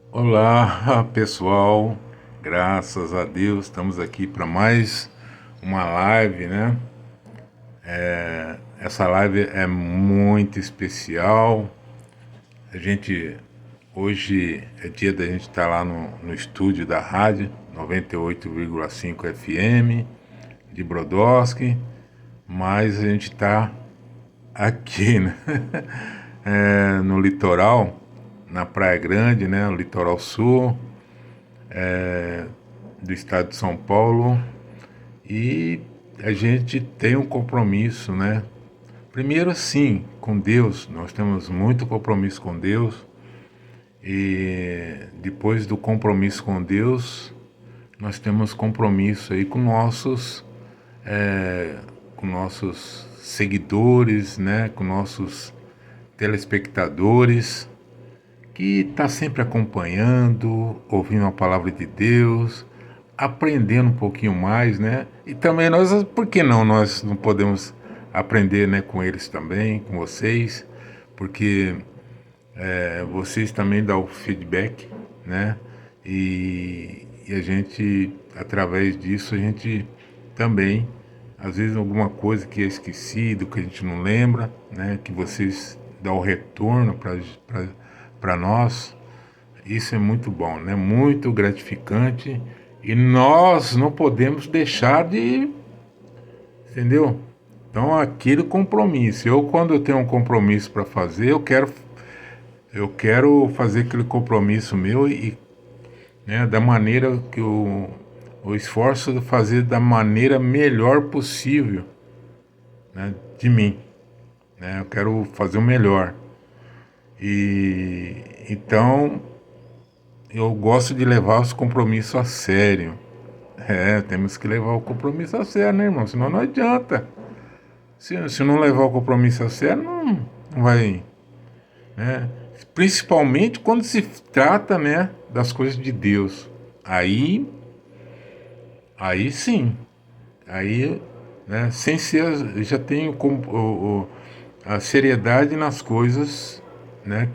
Olá, pessoal. Graças a Deus, estamos aqui para mais uma live, né? Essa live é muito especial. A gente hoje é dia da gente estar lá no estúdio da rádio 98,5 FM de Brodowski, mas a gente está aqui, né? No litoral, na Praia Grande, né? No litoral sul do estado de São Paulo. E a gente tem um compromisso, né? Primeiro, sim, com Deus. Nós temos muito compromisso com Deus. E depois do compromisso com Deus, nós temos compromisso aí com nossos seguidores, né? Com nossos telespectadores, que está sempre acompanhando, ouvindo a palavra de Deus, aprendendo um pouquinho mais, né? E também nós, por que não nós não podemos aprender, né, com eles também, com vocês, porque vocês também dão o feedback, né? E a gente, através disso, a gente também, às vezes alguma coisa que é esquecido, que a gente não lembra, né? Que vocês dão o retorno para nós. Isso é muito bom, né? Muito gratificante. E nós não podemos deixar de, entendeu? Então, aquele compromisso. Quando eu tenho um compromisso para fazer, eu quero fazer aquele compromisso meu e, né, da maneira que o esforço de fazer da maneira melhor possível, né, de mim, né? Eu quero fazer o melhor. E então eu gosto de levar os compromissos a sério. Temos que levar o compromisso a sério, né, irmão? Senão não adianta. Se não levar o compromisso a sério, não vai, né? Principalmente quando se trata, né, das coisas de Deus. Aí, aí sim. Aí, né, sem ser, já tenho a seriedade nas coisas, né,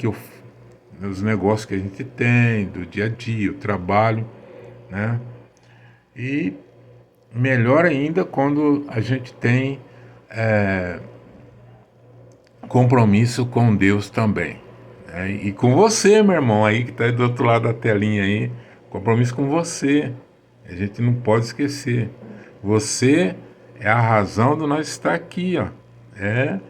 nos negócios que a gente tem, do dia a dia, o trabalho, né? E melhor ainda quando a gente tem compromisso com Deus também, né? E com você, meu irmão, aí que está do outro lado da telinha aí, compromisso com você. A gente não pode esquecer. Você é a razão de nós estar aqui, ó. É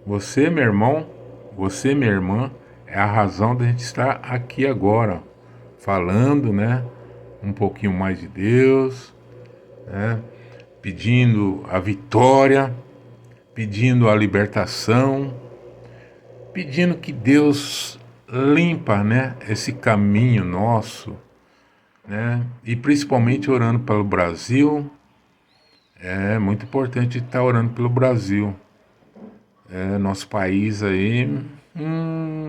você, meu irmão, você, minha irmã, é a razão de a gente estar aqui agora, falando, né? Um pouquinho mais de Deus, né? Pedindo a vitória, pedindo a libertação, pedindo que Deus limpa, né, esse caminho nosso, né? E principalmente orando pelo Brasil. É muito importante estar orando pelo Brasil, nosso país aí.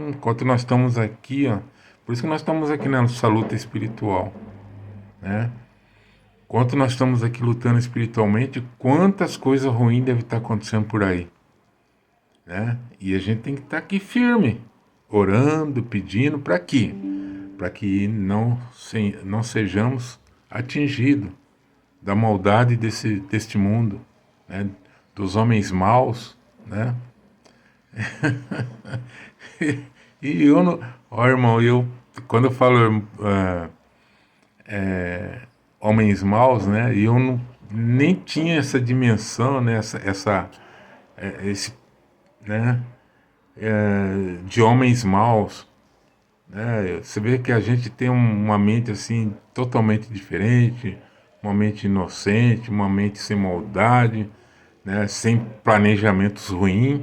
Enquanto nós estamos aqui, ó, por isso que nós estamos aqui nessa luta espiritual, né? Enquanto nós estamos aqui lutando espiritualmente, quantas coisas ruins devem estar acontecendo por aí, né? E a gente tem que estar aqui firme, orando, pedindo para quê? Para que não sejamos atingidos da maldade deste mundo, né? Dos homens maus, né? E eu não, ó, irmão, quando eu falo homens maus, né? Eu não nem tinha essa dimensão, né? Esse, né? De homens maus, né? Você vê que a gente tem uma mente assim totalmente diferente, uma mente inocente, uma mente sem maldade, né? Sem planejamentos ruins,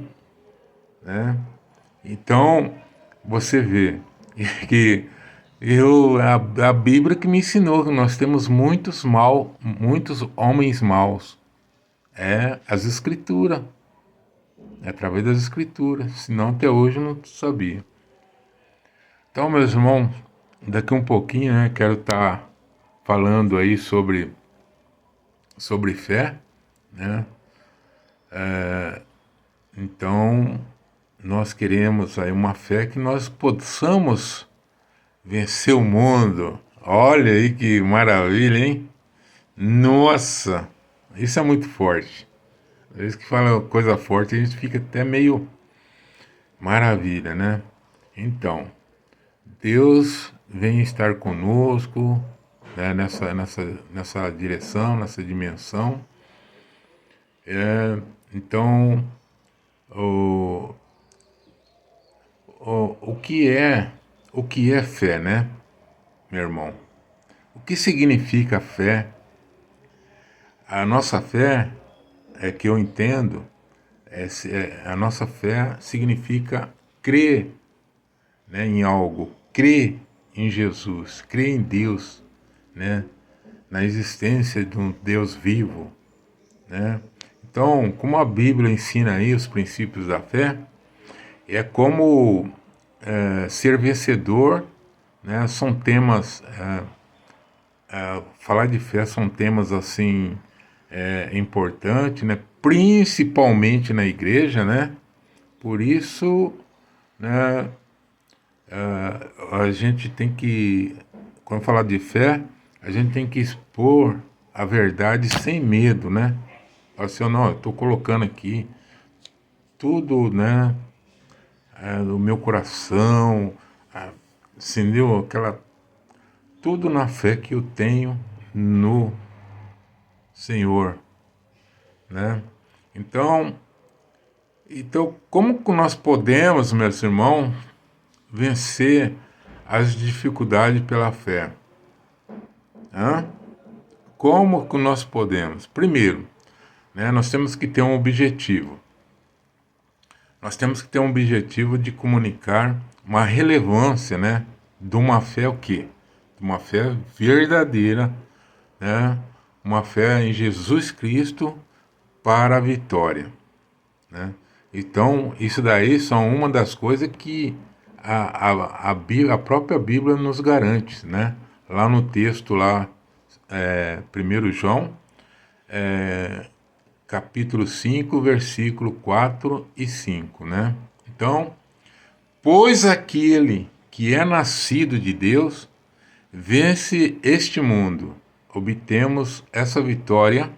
né? Então você vê que a Bíblia que me ensinou que nós temos muitos homens maus, as Escrituras, é através das Escrituras, senão até hoje eu não sabia. Então, meus irmãos, daqui um pouquinho, né, quero estar falando aí sobre fé, né? Então, nós queremos aí uma fé que nós possamos vencer o mundo. Olha aí que maravilha, hein? Nossa, isso é muito forte. Às vezes que fala coisa forte, a gente fica até meio maravilha, né? Então, Deus vem estar conosco, né, nessa direção, nessa dimensão. Então, o, o que é fé, né, meu irmão? O que significa fé? A nossa fé, é que eu entendo, a nossa fé significa crer, né, em algo, crer em Jesus, crer em Deus, né, na existência de um Deus vivo, né? Então, como a Bíblia ensina aí os princípios da fé, é como ser vencedor, né? São temas, falar de fé são temas assim importantes, né? Principalmente na igreja, né? Por isso, né, a gente tem que, quando falar de fé, a gente tem que expor a verdade sem medo, né? Assim, não, eu estou colocando aqui tudo, né, do meu coração, a, entendeu? Tudo na fé que eu tenho no Senhor, né? Então, como que nós podemos, meus irmãos, vencer as dificuldades pela fé? Hã? Como que nós podemos? Primeiro, né, nós temos que ter um objetivo. Nós temos que ter um objetivo de comunicar uma relevância, né, de uma fé o quê? De uma fé verdadeira, né, uma fé em Jesus Cristo para a vitória, né? Então, isso daí são uma das coisas que a própria Bíblia nos garante, né? Lá no texto, lá, 1 João, capítulo 5, versículo 4 e 5, né? Então, pois aquele que é nascido de Deus vence este mundo. Obtemos essa vitória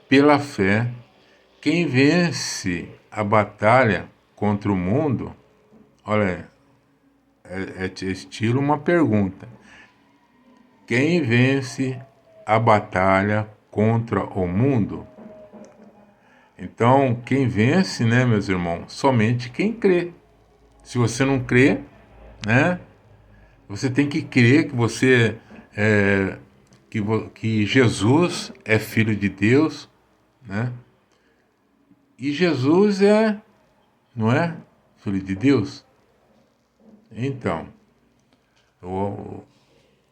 pela fé. Quem vence a batalha contra o mundo, olha, é estilo uma pergunta. Quem vence a batalha contra o mundo? Então, quem vence, né, meus irmãos? Somente quem crê. Se você não crê, né, você tem que crer que você que Jesus é filho de Deus, né? E Jesus não é filho de Deus? Então,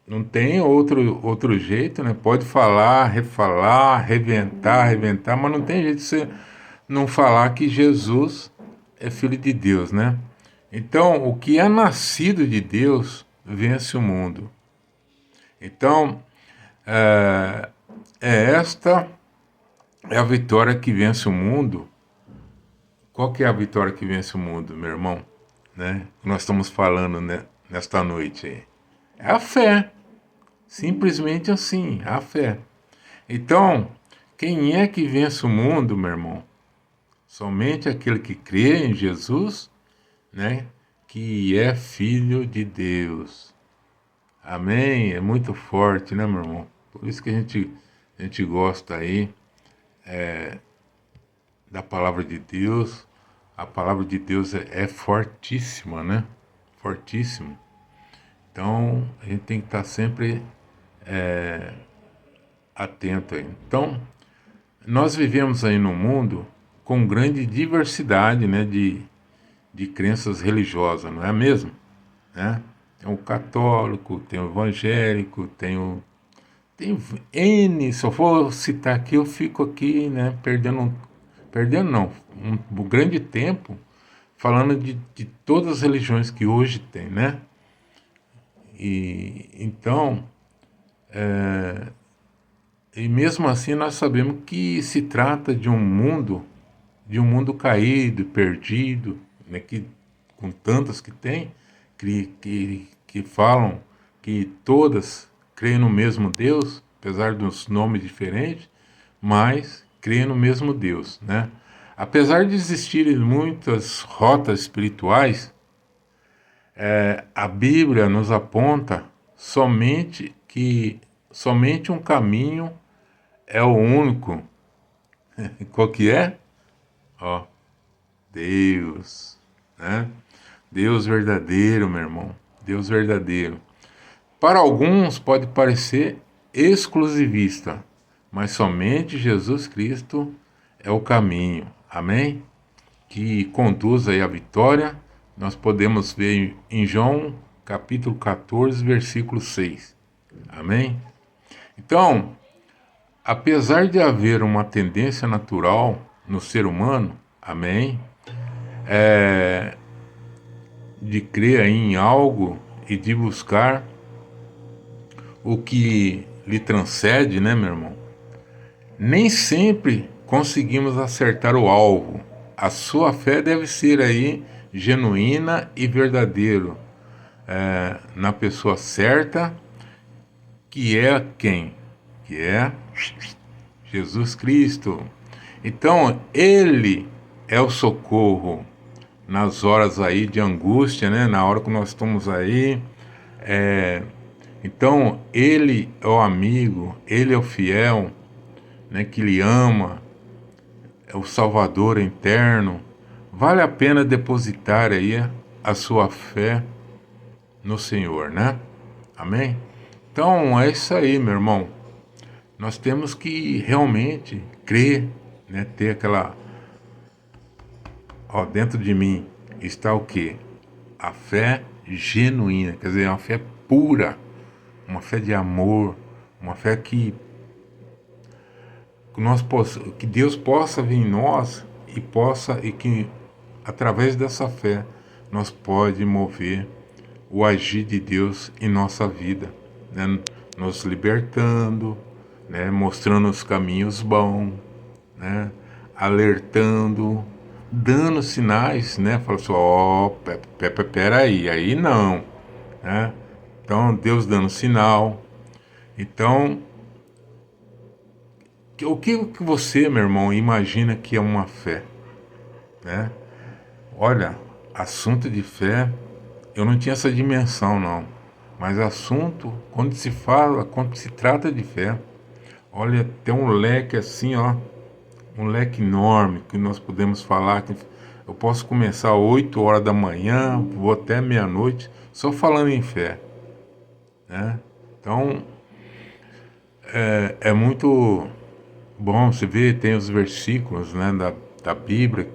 não tem outro jeito, né? Pode falar, refalar, reventar, mas não tem jeito de você não falar que Jesus é filho de Deus, né? Então, o que é nascido de Deus vence o mundo. Então, esta é a vitória que vence o mundo. Qual que é a vitória que vence o mundo, meu irmão? Né? Nós estamos falando, né, nesta noite aí. É a fé. Simplesmente assim, a fé. Então, quem é que vence o mundo, meu irmão? Somente aquele que crê em Jesus, né? Que é filho de Deus. Amém? É muito forte, né, meu irmão? Por isso que a gente gosta aí da palavra de Deus. A palavra de Deus é fortíssima, né? Fortíssima. Então, a gente tem que estar sempre atento aí. Então, nós vivemos aí num mundo com grande diversidade, né, de crenças religiosas, não é mesmo? Né? Tem o católico, tem o evangélico, tem N, se eu for citar aqui, eu fico aqui, né, perdendo não, um grande tempo falando de todas as religiões que hoje tem, né? E então, e mesmo assim nós sabemos que se trata de um mundo caído, perdido, né, que, com tantas que tem, que falam que todas creem no mesmo Deus, apesar dos nomes diferentes, mas creem no mesmo Deus, né? Apesar de existirem muitas rotas espirituais, a Bíblia nos aponta somente um caminho é o único. Qual que é? Ó, Deus, né? Deus verdadeiro, meu irmão. Deus verdadeiro. Para alguns pode parecer exclusivista, mas somente Jesus Cristo é o caminho. Amém? Que conduz aí à vitória. Nós podemos ver em João capítulo 14, versículo 6. Amém? Então, apesar de haver uma tendência natural no ser humano, amém, de crer em algo e de buscar o que lhe transcende, né, meu irmão? Nem sempre conseguimos acertar o alvo. A sua fé deve ser aí genuína e verdadeiro, na pessoa certa, que é quem? Que é Jesus Cristo. Então, Ele é o socorro nas horas aí de angústia, né? Na hora que nós estamos aí. Então, Ele é o amigo, Ele é o fiel, né? Que lhe ama, é o Salvador interno. Vale a pena depositar aí a sua fé no Senhor, né? Amém? Então, é isso aí, meu irmão. Nós temos que realmente crer, né? Ter aquela... Ó, dentro de mim está o quê? A fé genuína, quer dizer, uma fé pura, uma fé de amor, uma fé que Deus possa vir em nós e que através dessa fé nós pode mover o agir de Deus em nossa vida, né? Nos libertando, né? Mostrando os caminhos bons, né? Alertando, dando sinais, né? Fala assim, ó, peraí, aí não, né? Então, Deus dando sinal. Então, o que você, meu irmão, imagina que é uma fé, né? Olha, assunto de fé, eu não tinha essa dimensão, não. Mas assunto, quando se trata de fé, olha, tem um leque assim, ó, um leque enorme que nós podemos falar. Que eu posso começar 8 horas da manhã, vou até meia-noite, só falando em fé, né? Então, é muito bom, você vê, tem os versículos, né, da Bíblia,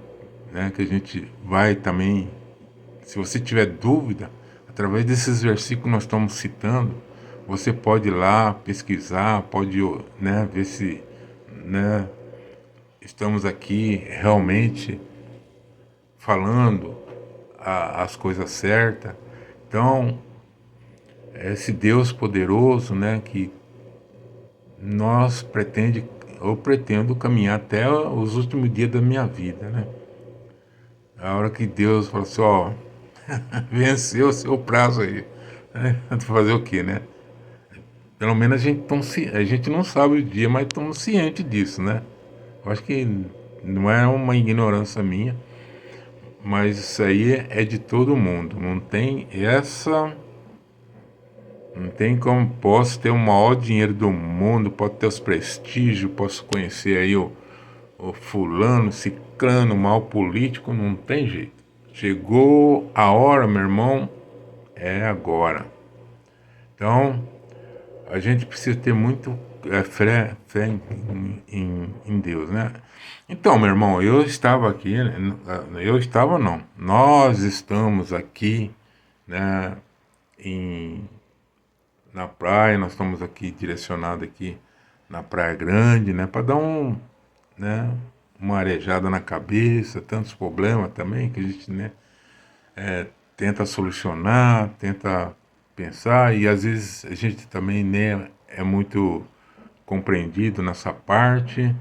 né, que a gente vai também, se você tiver dúvida, através desses versículos que nós estamos citando, você pode ir lá pesquisar, pode, né, ver se, né, estamos aqui realmente falando as coisas certas. Então, esse Deus poderoso, né, que eu pretendo caminhar até os últimos dias da minha vida, né? A hora que Deus fala assim, ó, venceu o seu prazo aí, né? Fazer o quê, né? Pelo menos a gente não sabe o dia, mas estamos cientes disso, né? Eu acho que não é uma ignorância minha, mas isso aí é de todo mundo. Não tem como posso ter o maior dinheiro do mundo, posso ter os prestígios, posso conhecer aí o fulano, ciclano, o maior político, não tem jeito. Chegou a hora, meu irmão, é agora. Então, a gente precisa ter muito fé em Deus, né? Então, meu irmão, eu estava aqui, eu estava não, nós estamos aqui, né, na praia, nós estamos aqui direcionados aqui na Praia Grande, né, para dar né, uma arejada na cabeça, tantos problemas também que a gente, né, tenta solucionar, tenta pensar e às vezes a gente também, né, é muito compreendido nessa parte.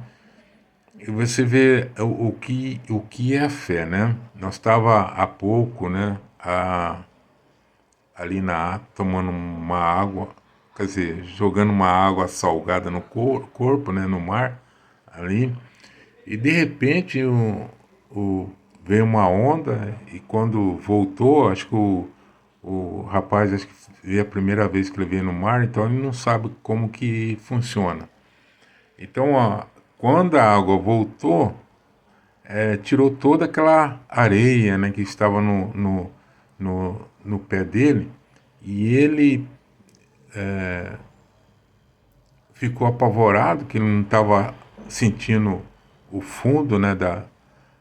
E você vê o que é a fé, né? Nós estava há pouco, né, ali tomando uma água, quer dizer, jogando uma água salgada no corpo, né, no mar, ali. E de repente o, veio uma onda e quando voltou, acho que o rapaz, acho que veio a primeira vez que ele veio no mar, então ele não sabe como que funciona. Então, quando a água voltou, tirou toda aquela areia, né, que estava no pé dele, e ele ficou apavorado, que ele não estava sentindo o fundo, né,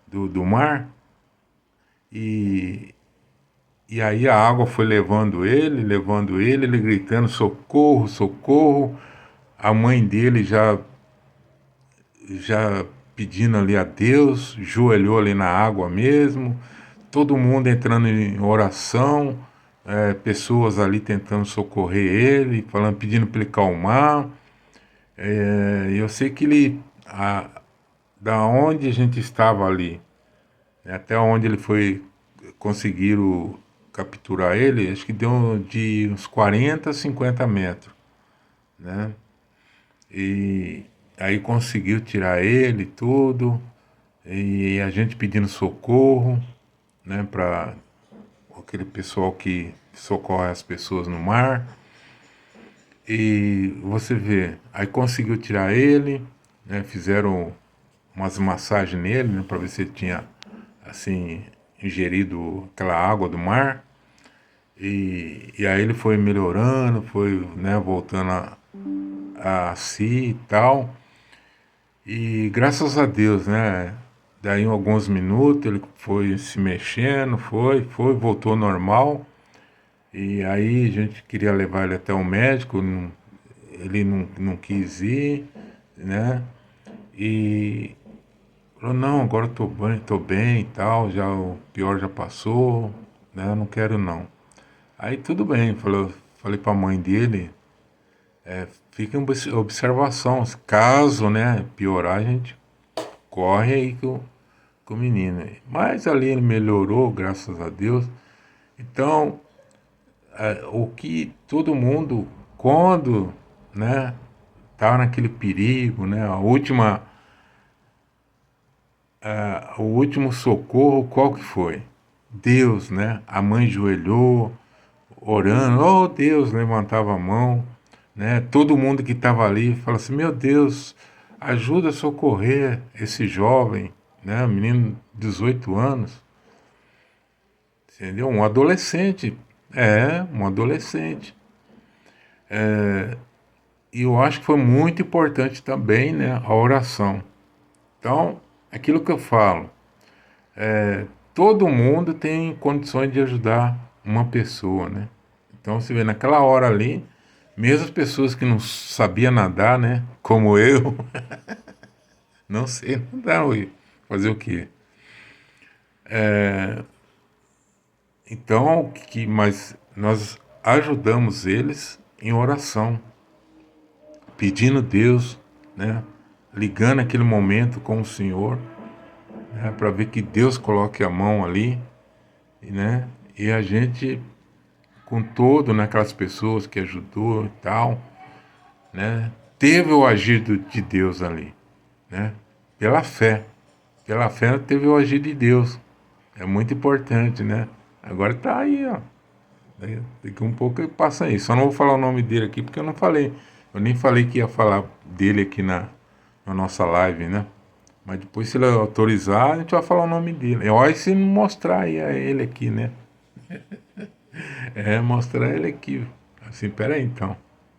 do mar, e, e aí a água foi levando ele gritando socorro, socorro. A mãe dele já pedindo ali a Deus, joelhou ali na água mesmo, todo mundo entrando em oração, pessoas ali tentando socorrer ele, falando, pedindo para ele calmar. Eu sei que da onde a gente estava ali, né, até onde ele foi, conseguiram capturar ele, acho que deu de uns 40 a 50 metros, né? E aí conseguiu tirar ele tudo, e a gente pedindo socorro, né, para aquele pessoal que socorre as pessoas no mar. E você vê, aí conseguiu tirar ele, né, fizeram umas massagens nele, né, para ver se ele tinha assim ingerido aquela água do mar. E aí ele foi melhorando, foi, né, voltando a si e tal. E graças a Deus, né? Daí em alguns minutos ele foi se mexendo, voltou ao normal. E aí a gente queria levar ele até o médico, ele não quis ir, né? E falou, não, agora tô bem e tal, já o pior já passou, né? Eu não quero não. Aí tudo bem, falei pra mãe dele, fica em observação, caso, né, piorar, a gente corre aí com o menino aí. Mas ali ele melhorou, graças a Deus. Então, o que todo mundo, quando, né, tá naquele perigo, né, o último socorro, qual que foi? Deus, né? A mãe joelhou, orando, oh Deus, levantava a mão, né? Todo mundo que estava ali fala assim, meu Deus, ajuda a socorrer esse jovem, né? Um menino de 18 anos, entendeu? Um adolescente, um adolescente. E eu acho que foi muito importante também, né, a oração. Então, aquilo que eu falo, todo mundo tem condições de ajudar uma pessoa, né? Então você vê naquela hora ali, mesmo as pessoas que não sabiam nadar, né? Como eu, não sei nadar, ui, fazer o quê? Então, mas nós ajudamos eles em oração, pedindo a Deus, né? Ligando aquele momento com o Senhor, né? Para ver que Deus coloque a mão ali, né? E a gente, com todo, naquelas pessoas que ajudou e tal, né? Teve o agir de Deus ali, né? Pela fé. Pela fé teve o agir de Deus. É muito importante, né? Agora tá aí, ó. Daqui um pouco passa aí. Só não vou falar o nome dele aqui porque eu não falei. Eu nem falei que ia falar dele aqui na nossa live, né? Mas depois, se ele autorizar, a gente vai falar o nome dele. Olha se não mostrar aí a ele aqui, né? Mostrar ele aqui. Assim, pera aí então.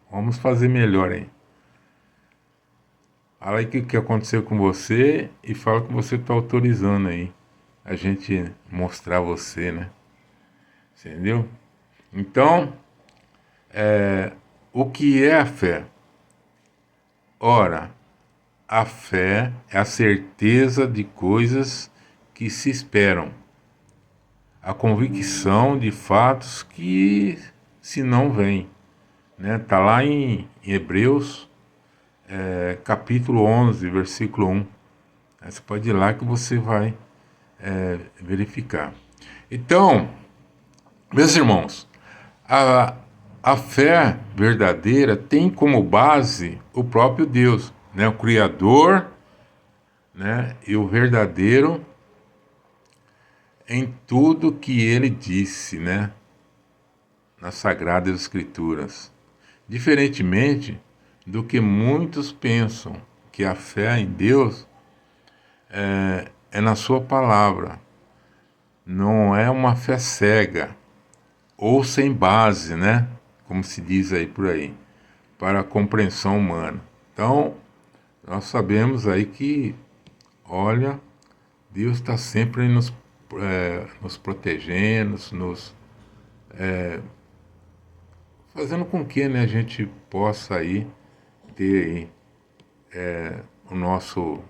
Vamos fazer melhor aí. Fala aí o que aconteceu com você e fala que você está autorizando aí a gente mostrar você, né? Entendeu? Então, o que é a fé? Ora, a fé é a certeza de coisas que se esperam, a convicção de fatos que se não vêm, né? Tá lá em Hebreus, capítulo 11, versículo 1. Aí você pode ir lá que você vai verificar. Então, meus irmãos, A, a fé verdadeira tem como base o próprio Deus, né? O Criador, né? E o verdadeiro em tudo que ele disse, né? Nas Sagradas Escrituras. Diferentemente do que muitos pensam, que a fé em Deus é na sua palavra, não é uma fé cega ou sem base, né? Como se diz aí por aí, para a compreensão humana. Então, nós sabemos aí que, olha, Deus está sempre nos protegendo, nos fazendo com que, né, a gente possa aí ter aí, o nosso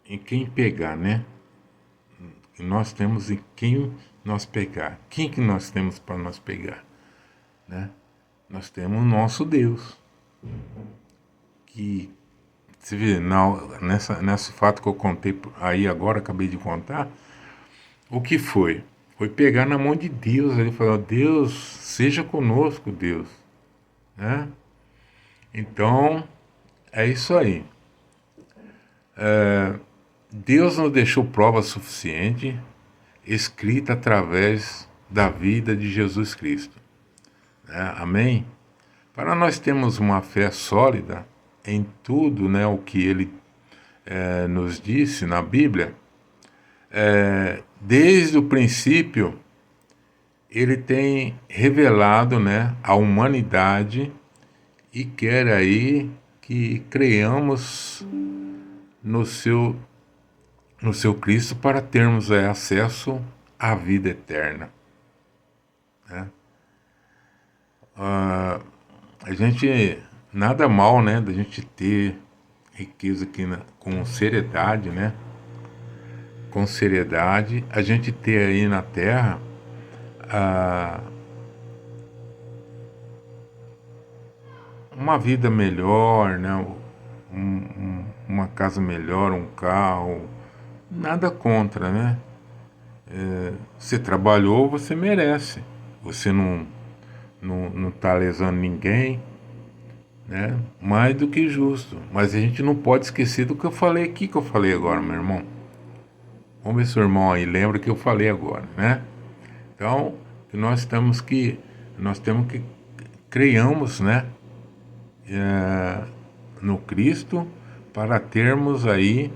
em quem pegar, né? E nós temos em quem nós pegar. Quem que nós temos para nós pegar, né? Nós temos o nosso Deus, que você vê, nesse fato que eu contei aí agora, acabei de contar, o que foi? Foi pegar na mão de Deus, ele falou, Deus, seja conosco, Deus, né? Então, é isso aí. Deus nos deixou prova suficiente, escrita através da vida de Jesus Cristo, né? Amém? Para nós termos uma fé sólida em tudo, né, o que ele nos disse na Bíblia, desde o princípio, ele tem revelado, né, a humanidade e quer aí que creiamos no seu, no seu Cristo para termos acesso à vida eterna, né? A gente, nada mal, né, da gente ter riqueza aqui com seriedade, né? Com seriedade, a gente ter aí na Terra ah, uma vida melhor, né? Uma casa melhor, um carro, nada contra, né? Você trabalhou, você merece. Você não tá lesando ninguém, né? Mais do que justo. Mas a gente não pode esquecer do que eu falei aqui, que eu falei agora, meu irmão. Vamos ver se o irmão aí lembra que eu falei agora, né? Então, que nós temos que creiamos, né, no Cristo para termos aí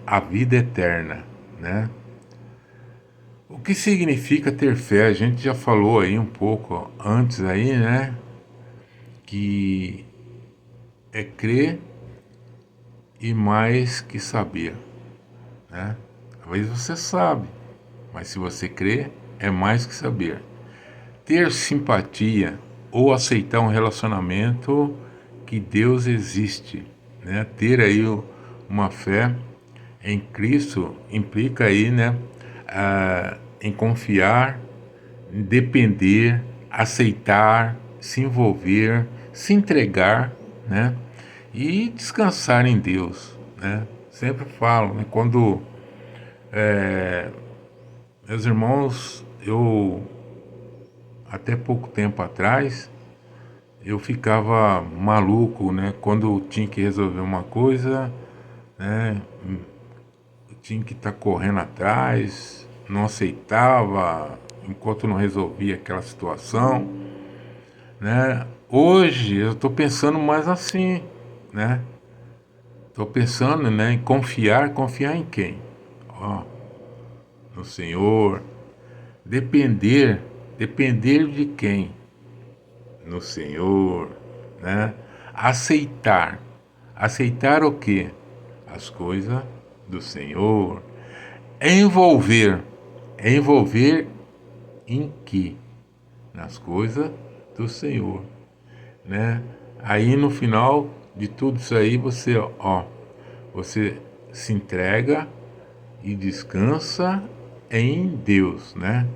a vida eterna, né? O que significa ter fé? A gente já falou aí um pouco antes aí, né? Que é crer e mais que saber, né? Talvez você sabe, mas se você crê, é mais que saber. Ter simpatia ou aceitar um relacionamento que Deus existe, né? Ter aí uma fé em Cristo implica aí, né, em confiar, em depender, aceitar, se envolver, se entregar, né, e descansar em Deus, né? Sempre falo, né, quando meus irmãos, eu até pouco tempo atrás eu ficava maluco, né? Quando tinha que resolver uma coisa, né? Eu tinha que estar correndo atrás, não aceitava enquanto não resolvia aquela situação, né? Hoje eu estou pensando mais assim, né? Estou pensando, né, em confiar em quem? Ó, no Senhor, depender de quem? No Senhor, né? Aceitar o quê? As coisas do Senhor. Envolver, envolver em que? Nas coisas do Senhor, né? Aí no final de tudo isso aí você se entrega e descansa em Deus, né?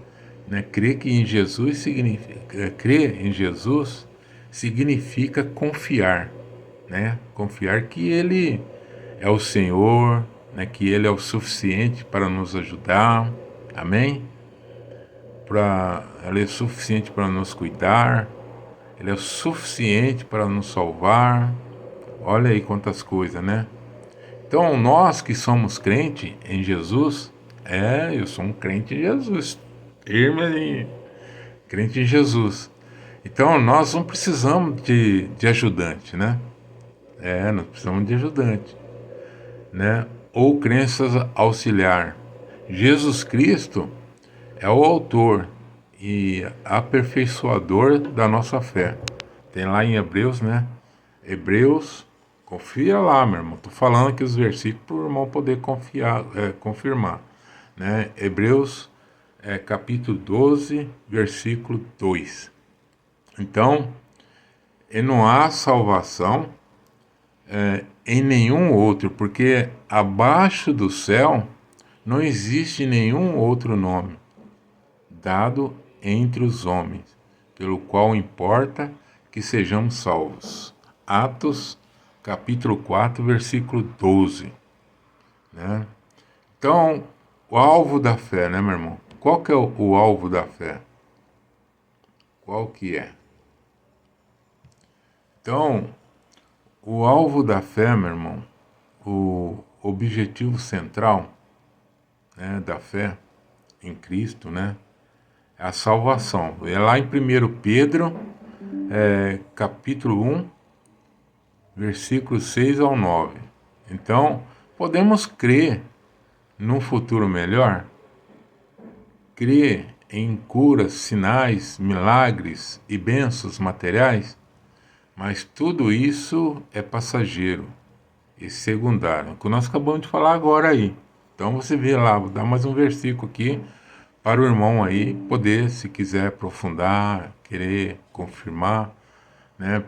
Crer em Jesus significa confiar, né? Confiar que Ele é o Senhor, né, que Ele é o suficiente para nos ajudar, amém? Ele é suficiente para nos cuidar, Ele é o suficiente para nos salvar. Olha aí quantas coisas, né? Então, nós que somos crente em Jesus, eu sou um crente em Jesus, firme crente em Jesus. Então, nós não precisamos de ajudante, né? Nós precisamos de ajudante, né? Ou crenças auxiliar. Jesus Cristo é o autor e aperfeiçoador da nossa fé. Tem lá em Hebreus, né? Hebreus, confia lá, meu irmão. Tô falando aqui os versículos para o irmão poder confirmar, né? Hebreus, capítulo 12, versículo 2. Então, e não há salvação em nenhum outro, porque abaixo do céu não existe nenhum outro nome dado entre os homens, pelo qual importa que sejamos salvos. Atos, capítulo 4, versículo 12. Né? Então, o alvo da fé, né, meu irmão? Qual que é o alvo da fé? Qual que é? Então, o alvo da fé, meu irmão, o objetivo central, né, da fé em Cristo, né, é a salvação. É lá em 1 Pedro, capítulo 1, versículos 6 ao 9. Então, podemos crer num futuro melhor, crer em curas, sinais, milagres e bênçãos materiais, mas tudo isso é passageiro e secundário, o que nós acabamos de falar agora aí. Então você vê lá, vou dar mais um versículo aqui para o irmão aí poder, se quiser aprofundar, querer confirmar, né?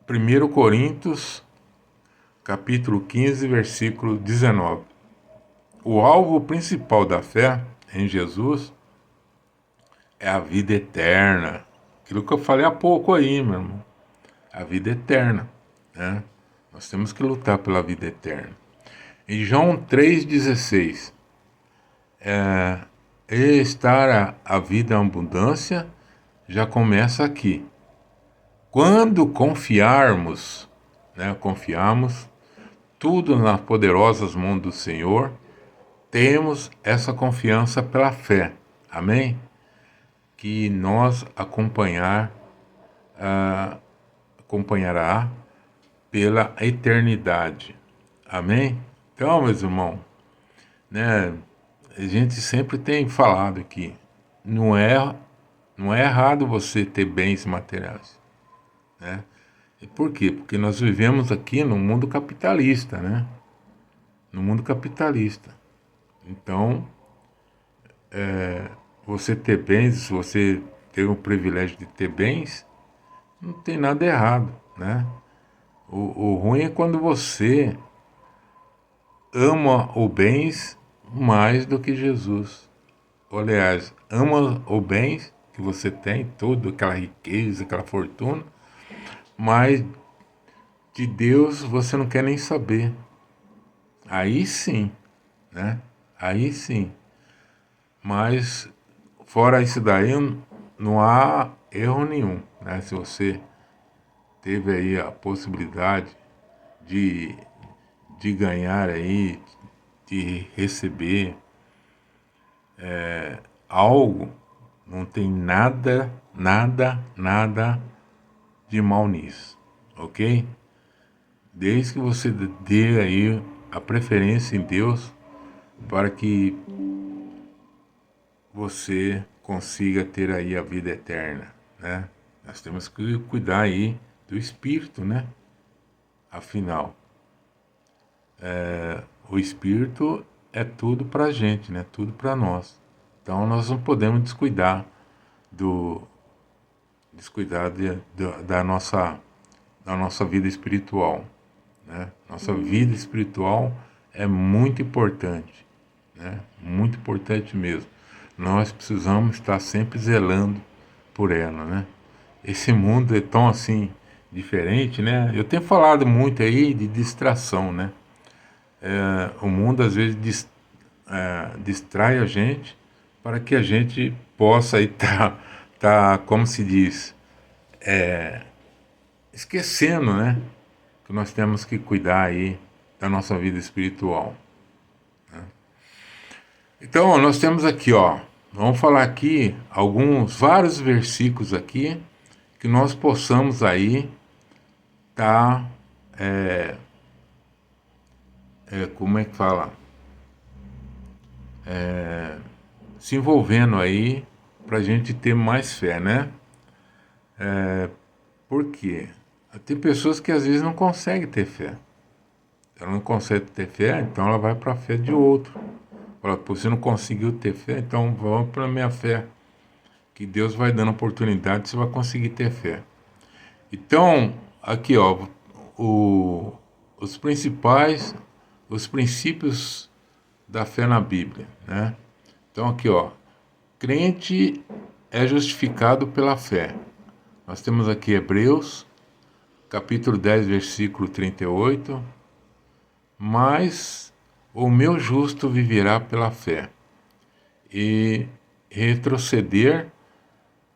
1 Coríntios, capítulo 15, versículo 19. O alvo principal da fé em Jesus é a vida eterna. Aquilo que eu falei há pouco aí, meu irmão. A vida eterna, né? Nós temos que lutar pela vida eterna. Em João 3,16, estar a vida em abundância já começa aqui. Quando confiarmos, né, confiamos tudo nas poderosas mãos do Senhor, temos essa confiança pela fé. Amém? Que nós acompanhará pela eternidade. Amém? Então, meus irmãos, né, a gente sempre tem falado aqui, não é errado você ter bens materiais, né? E por quê? Porque nós vivemos aqui no mundo capitalista, né? No mundo capitalista. Então, você ter bens, se você ter o privilégio de ter bens, não tem nada errado, né? O ruim é quando você ama os bens mais do que Jesus. Ou, aliás, ama os bens que você tem, tudo, aquela riqueza, aquela fortuna, mas de Deus você não quer nem saber. Aí sim, né? Aí sim. Mas fora isso daí, não há erro nenhum, né? Se você teve aí a possibilidade de, de ganhar aí, de receber algo, não tem nada de mal nisso, ok? Desde que você dê aí a preferência em Deus para que você consiga ter aí a vida eterna, né? Nós temos que cuidar aí do espírito, né? Afinal, o espírito é tudo pra gente, né? Tudo pra nós. Então nós não podemos do descuidar da nossa vida espiritual, né? Nossa vida espiritual é muito importante, né? Muito importante mesmo. Nós precisamos estar sempre zelando por ela, né? Esse mundo é tão assim diferente, né? Eu tenho falado muito aí de distração, né? O mundo às vezes distrai a gente para que a gente possa aí como se diz, esquecendo, né? Que nós temos que cuidar aí da nossa vida espiritual. Então, nós temos aqui, ó, vamos falar aqui vários versículos aqui que nós possamos aí tá, como é que fala? Se envolvendo aí para a gente ter mais fé, né? Por quê? Tem pessoas que às vezes não conseguem ter fé. Ela não consegue ter fé, então ela vai para a fé de outro. Fala, pô, você não conseguiu ter fé, então vamos para a minha fé. Que Deus vai dando oportunidade, você vai conseguir ter fé. Então, aqui ó, o, os princípios da fé na Bíblia, né? Então aqui ó, crente é justificado pela fé. Nós temos aqui Hebreus, capítulo 10, versículo 38. Mas o meu justo viverá pela fé, e retroceder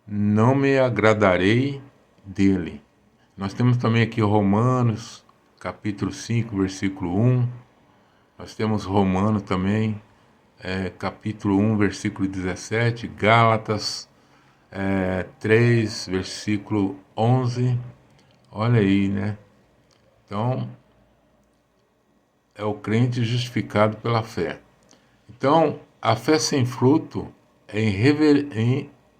não me agradarei dele. Nós temos também aqui Romanos, capítulo 5, versículo 1. Nós temos Romano também, capítulo 1, versículo 17. Gálatas 3, versículo 11. Olha aí, né? Então, é o crente justificado pela fé. Então, a fé sem fruto é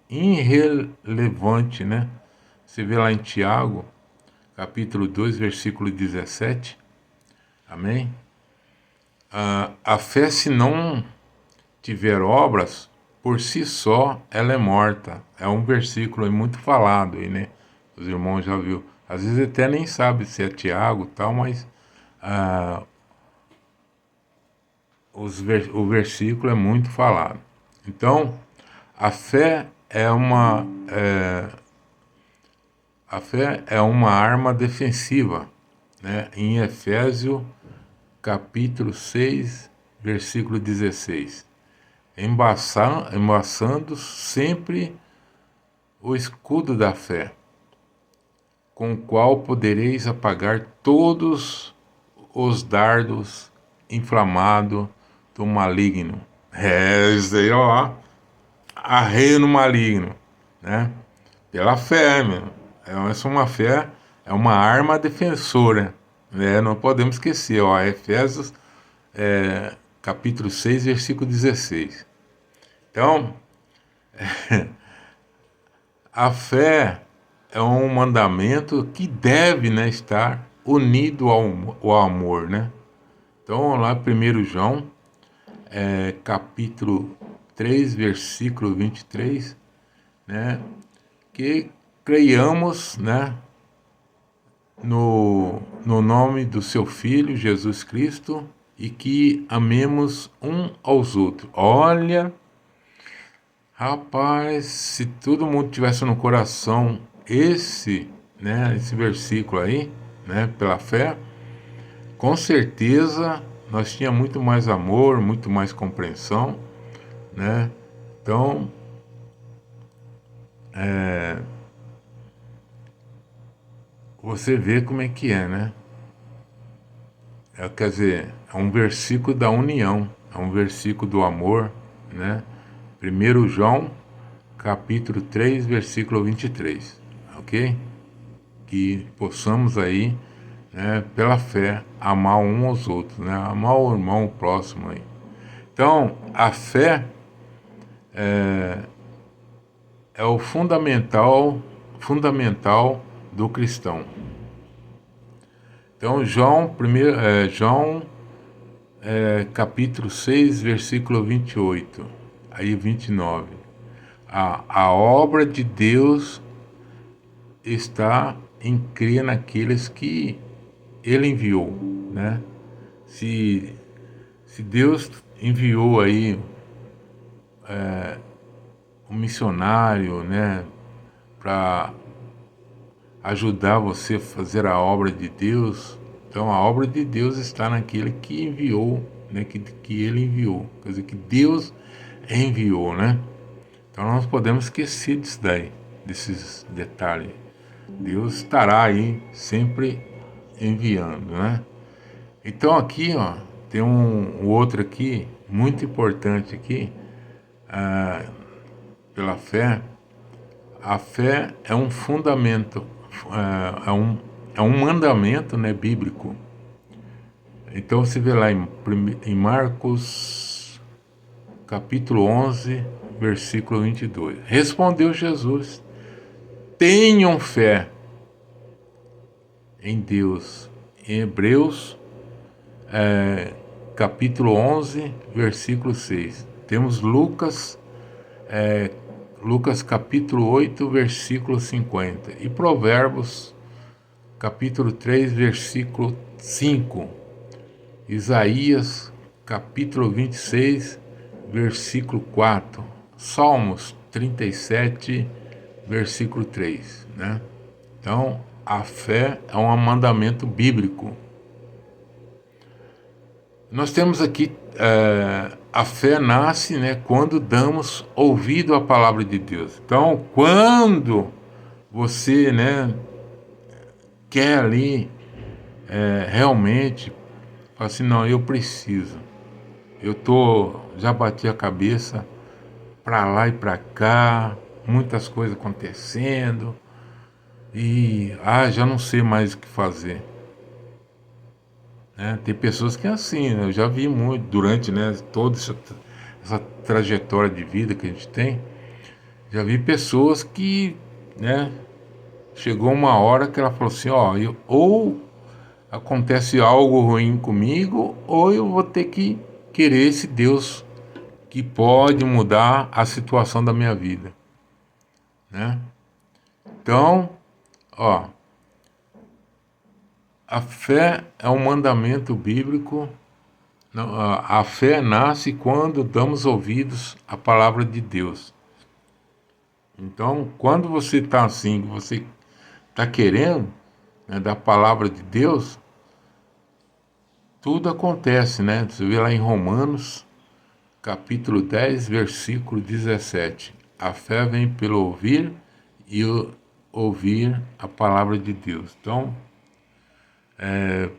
irrelevante, né? Você vê lá em Tiago, capítulo 2, versículo 17. Amém? A fé, se não tiver obras, por si só, ela é morta. É um versículo aí muito falado aí, né? Os irmãos já viu. Às vezes até nem sabe se é Tiago e tal, mas o versículo é muito falado. Então, a fé é uma a fé é uma arma defensiva, né? Em Efésios capítulo 6, versículo 16. Embaçando sempre o escudo da fé, com o qual podereis apagar todos os dardos inflamados do maligno. Isso aí, ó. Arreio no maligno, né? Pela fé, meu. Essa é uma fé, é uma arma defensora, né? Não podemos esquecer, ó. Efésios, capítulo 6, versículo 16. Então, a fé é um mandamento que deve, né, estar unido ao amor, né? Então, lá 1 João, capítulo 3, versículo 23, né? Que creiamos, né, no nome do seu Filho, Jesus Cristo, e que amemos um aos outros. Olha, rapaz, se todo mundo tivesse no coração esse versículo aí, né, pela fé, com certeza nós tínhamos muito mais amor, muito mais compreensão, né? Então, você vê como é que é, né? Quer dizer, é um versículo da união, é um versículo do amor, né? 1 João, capítulo 3, versículo 23, ok? Que possamos aí, né, pela fé, amar um aos outros, né? Amar o irmão, o próximo aí. Então, a fé é o fundamental do cristão. Então, João capítulo 6, versículo 28, aí 29. A obra de Deus está em crer naqueles que Ele enviou, né? Se Deus enviou aí um missionário, né, para ajudar você a fazer a obra de Deus, Então a obra de Deus está naquele que enviou, né? Que ele enviou. Quer dizer, que Deus enviou, né? Então nós podemos esquecer disso daí, desses detalhes. Deus estará aí sempre enviando, né? Então aqui, ó, tem um outro aqui, muito importante aqui, pela fé. A fé é um fundamento, é um mandamento, né, bíblico. Então você vê lá em Marcos capítulo 11, versículo 22. Respondeu Jesus: tenham fé em Deus. Em Hebreus capítulo 11, versículo 6. Temos Lucas capítulo 8, versículo 50. E Provérbios capítulo 3, versículo 5. Isaías capítulo 26, versículo 4. Salmos 37, versículo 3, né? Então, a fé é um mandamento bíblico. Nós temos aqui a fé nasce, né, quando damos ouvido à palavra de Deus. Então, quando você, né, quer ali realmente, fala assim, não, eu preciso. Já bati a cabeça para lá e para cá, muitas coisas acontecendo e já não sei mais o que fazer. Né? Tem pessoas que é assim, né? Eu já vi muito durante, né, toda essa trajetória de vida que a gente tem, já vi pessoas que, né, chegou uma hora que ela falou assim, ó, ou acontece algo ruim comigo, ou eu vou ter que querer esse Deus que pode mudar a situação da minha vida, né? Então, ó, a fé é um mandamento bíblico. A fé nasce quando damos ouvidos à palavra de Deus. Então, quando você está assim, você está querendo, né, da palavra de Deus, tudo acontece, né? Você vê lá em Romanos, capítulo 10, versículo 17. A fé vem pelo ouvir e ouvir a palavra de Deus. Então,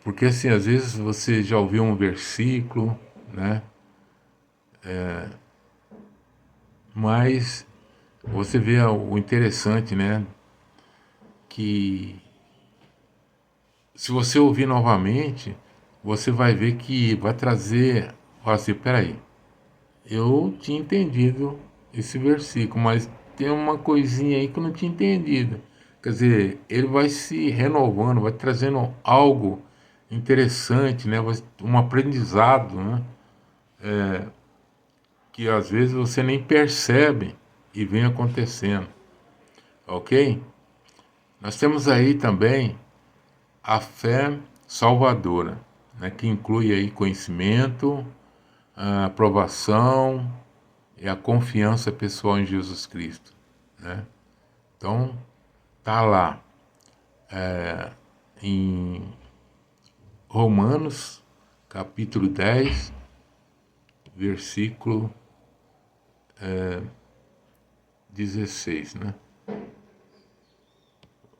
porque assim, às vezes você já ouviu um versículo, né? Mas você vê o interessante, né? Que se você ouvir novamente, você vai ver que vai trazer, fala assim, peraí, eu tinha entendido esse versículo, mas tem uma coisinha aí que eu não tinha entendido. Quer dizer, ele vai se renovando, vai trazendo algo interessante, né? Um aprendizado, né? Que às vezes você nem percebe e vem acontecendo, ok? Nós temos aí também a fé salvadora, né? Que inclui aí conhecimento, a aprovação e a confiança pessoal em Jesus Cristo, né? Então, tá lá em Romanos, capítulo 10, versículo 16, né?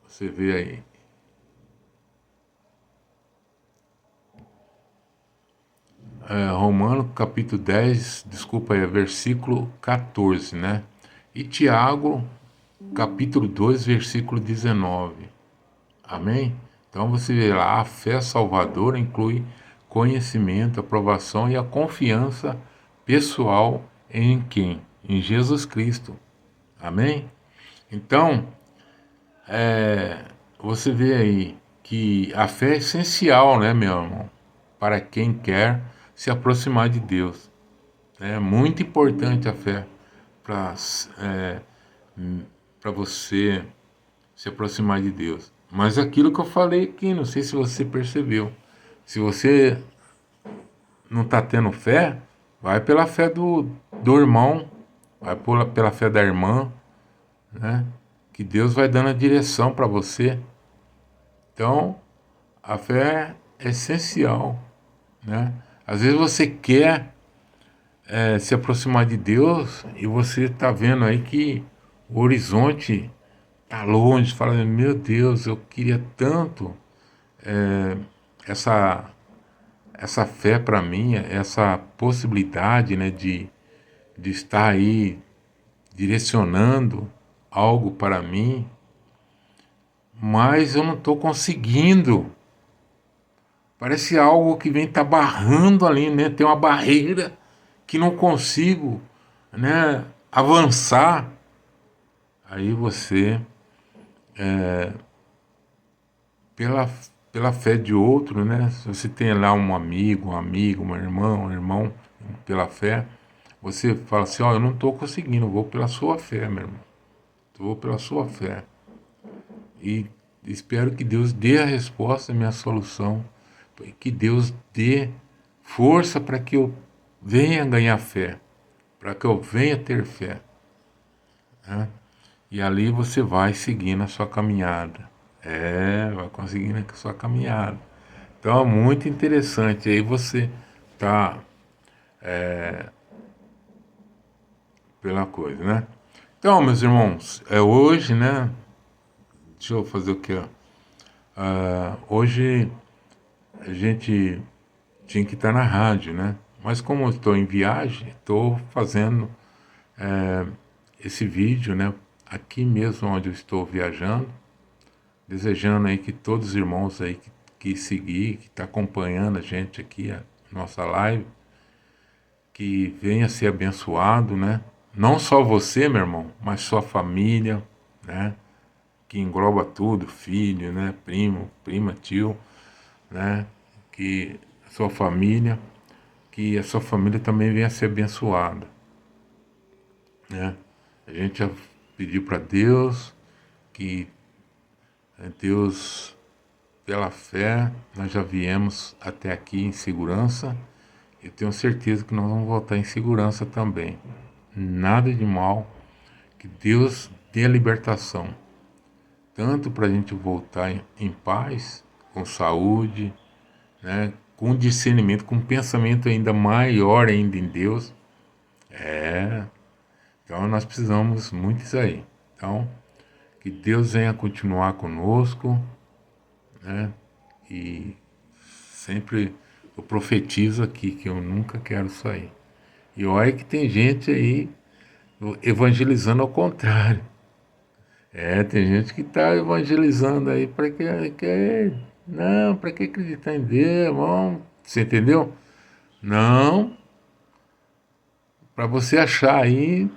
Você vê aí. Romano, capítulo 10, desculpa aí, versículo 14, né? E Tiago, capítulo 2, versículo 19. Amém? Então você vê lá, a fé salvadora inclui conhecimento, aprovação e a confiança pessoal em quem? Em Jesus Cristo. Amém? Então, você vê aí que a fé é essencial, né, meu irmão? Para quem quer se aproximar de Deus. É muito importante a fé para para você se aproximar de Deus. Mas aquilo que eu falei aqui, não sei se você percebeu. Se você não está tendo fé, vai pela fé do irmão, vai pela fé da irmã, né? Que Deus vai dando a direção para você. Então, a fé é essencial, né? Às vezes você quer se aproximar de Deus e você está vendo aí que o horizonte está longe, falando, meu Deus, eu queria tanto essa, essa fé para mim, essa possibilidade, né, de estar aí direcionando algo para mim, mas eu não estou conseguindo. Parece algo que vem tá barrando ali, né? Tem uma barreira que não consigo, né, avançar. Aí você, pela, pela fé de outro, né? Se você tem lá um amigo, um irmão, pela fé, você fala assim, ó, eu não estou conseguindo, eu vou pela sua fé, meu irmão. Eu vou pela sua fé. E espero que Deus dê a resposta, a minha solução. Que Deus dê força para que eu venha ganhar fé, para que eu venha ter fé, né? E ali você vai seguindo a sua caminhada. Vai conseguindo a sua caminhada. Então é muito interessante. Aí você tá pela coisa, né? Então, meus irmãos, é hoje, né? Deixa eu fazer o que? Hoje a gente tinha que estar na rádio, né? Mas como eu estou em viagem, estou fazendo esse vídeo, né? Aqui mesmo onde eu estou viajando, desejando aí que todos os irmãos aí que seguir, que está acompanhando a gente aqui, a nossa live, que venha ser abençoado, né? Não só você, meu irmão, mas sua família, né? Que engloba tudo, filho, né? Primo, prima, tio, né? Que que a sua família também venha ser abençoada, né? A gente já pediu para Deus que Deus, pela fé, nós já viemos até aqui em segurança. Eu tenho certeza que nós vamos voltar em segurança também. Nada de mal, que Deus dê a libertação, tanto para a gente voltar em paz, com saúde, né, com discernimento, com um pensamento ainda maior ainda em Deus. Então nós precisamos muito disso aí. Então, que Deus venha continuar conosco, né? E sempre eu profetizo aqui que eu nunca quero sair. E olha que tem gente aí evangelizando ao contrário. Tem gente que está evangelizando aí para não, para que acreditar em Deus, irmão? Você entendeu? Não, para você achar aí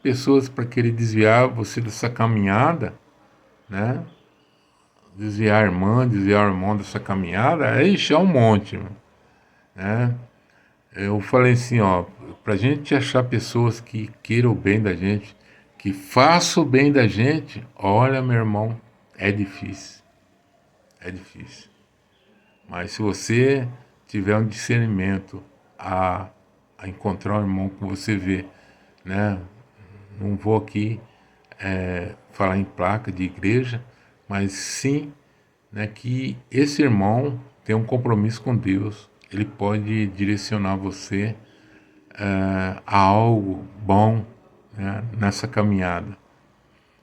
pessoas para querer desviar você dessa caminhada, né? Desviar a irmã, desviar o irmão dessa caminhada, aí é um monte, né? Eu falei assim, ó, pra gente achar pessoas que queiram o bem da gente, que façam o bem da gente, olha, meu irmão, é difícil, é difícil. Mas se você tiver um discernimento a encontrar um irmão que você vê, né? Não vou aqui falar em placa de igreja, mas sim, né, que esse irmão tem um compromisso com Deus, ele pode direcionar você a algo bom, né, nessa caminhada.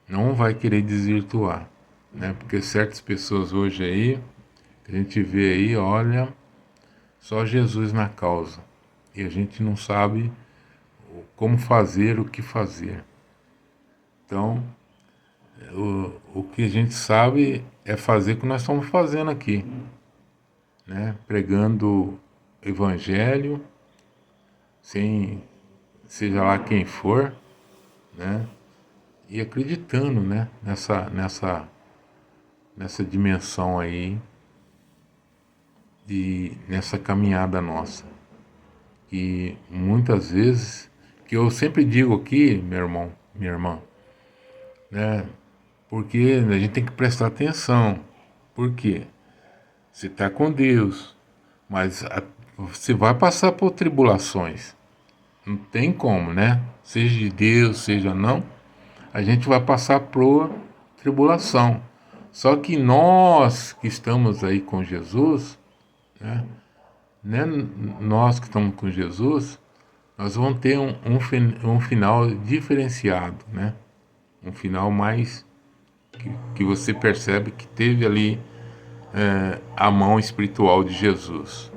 Não vai querer desvirtuar, né? Porque certas pessoas hoje aí, que a gente vê aí, olha, só Jesus na causa. E a gente não sabe como fazer, o que fazer. Então, o que a gente sabe é fazer o que nós estamos fazendo aqui, né? Pregando evangelho, sem seja lá quem for, né? E acreditando, né? Nessa dimensão aí, nessa caminhada nossa. E muitas vezes, que eu sempre digo aqui, meu irmão, minha irmã, né? Porque a gente tem que prestar atenção. Por quê? Você está com Deus, mas você vai passar por tribulações. Não tem como, né? Seja de Deus, seja não, a gente vai passar por tribulação. Só que nós que estamos aí com Jesus, né? Né? Nós que estamos com Jesus, nós vamos ter um final diferenciado, né? Um final mais que você percebe que teve ali a mão espiritual de Jesus.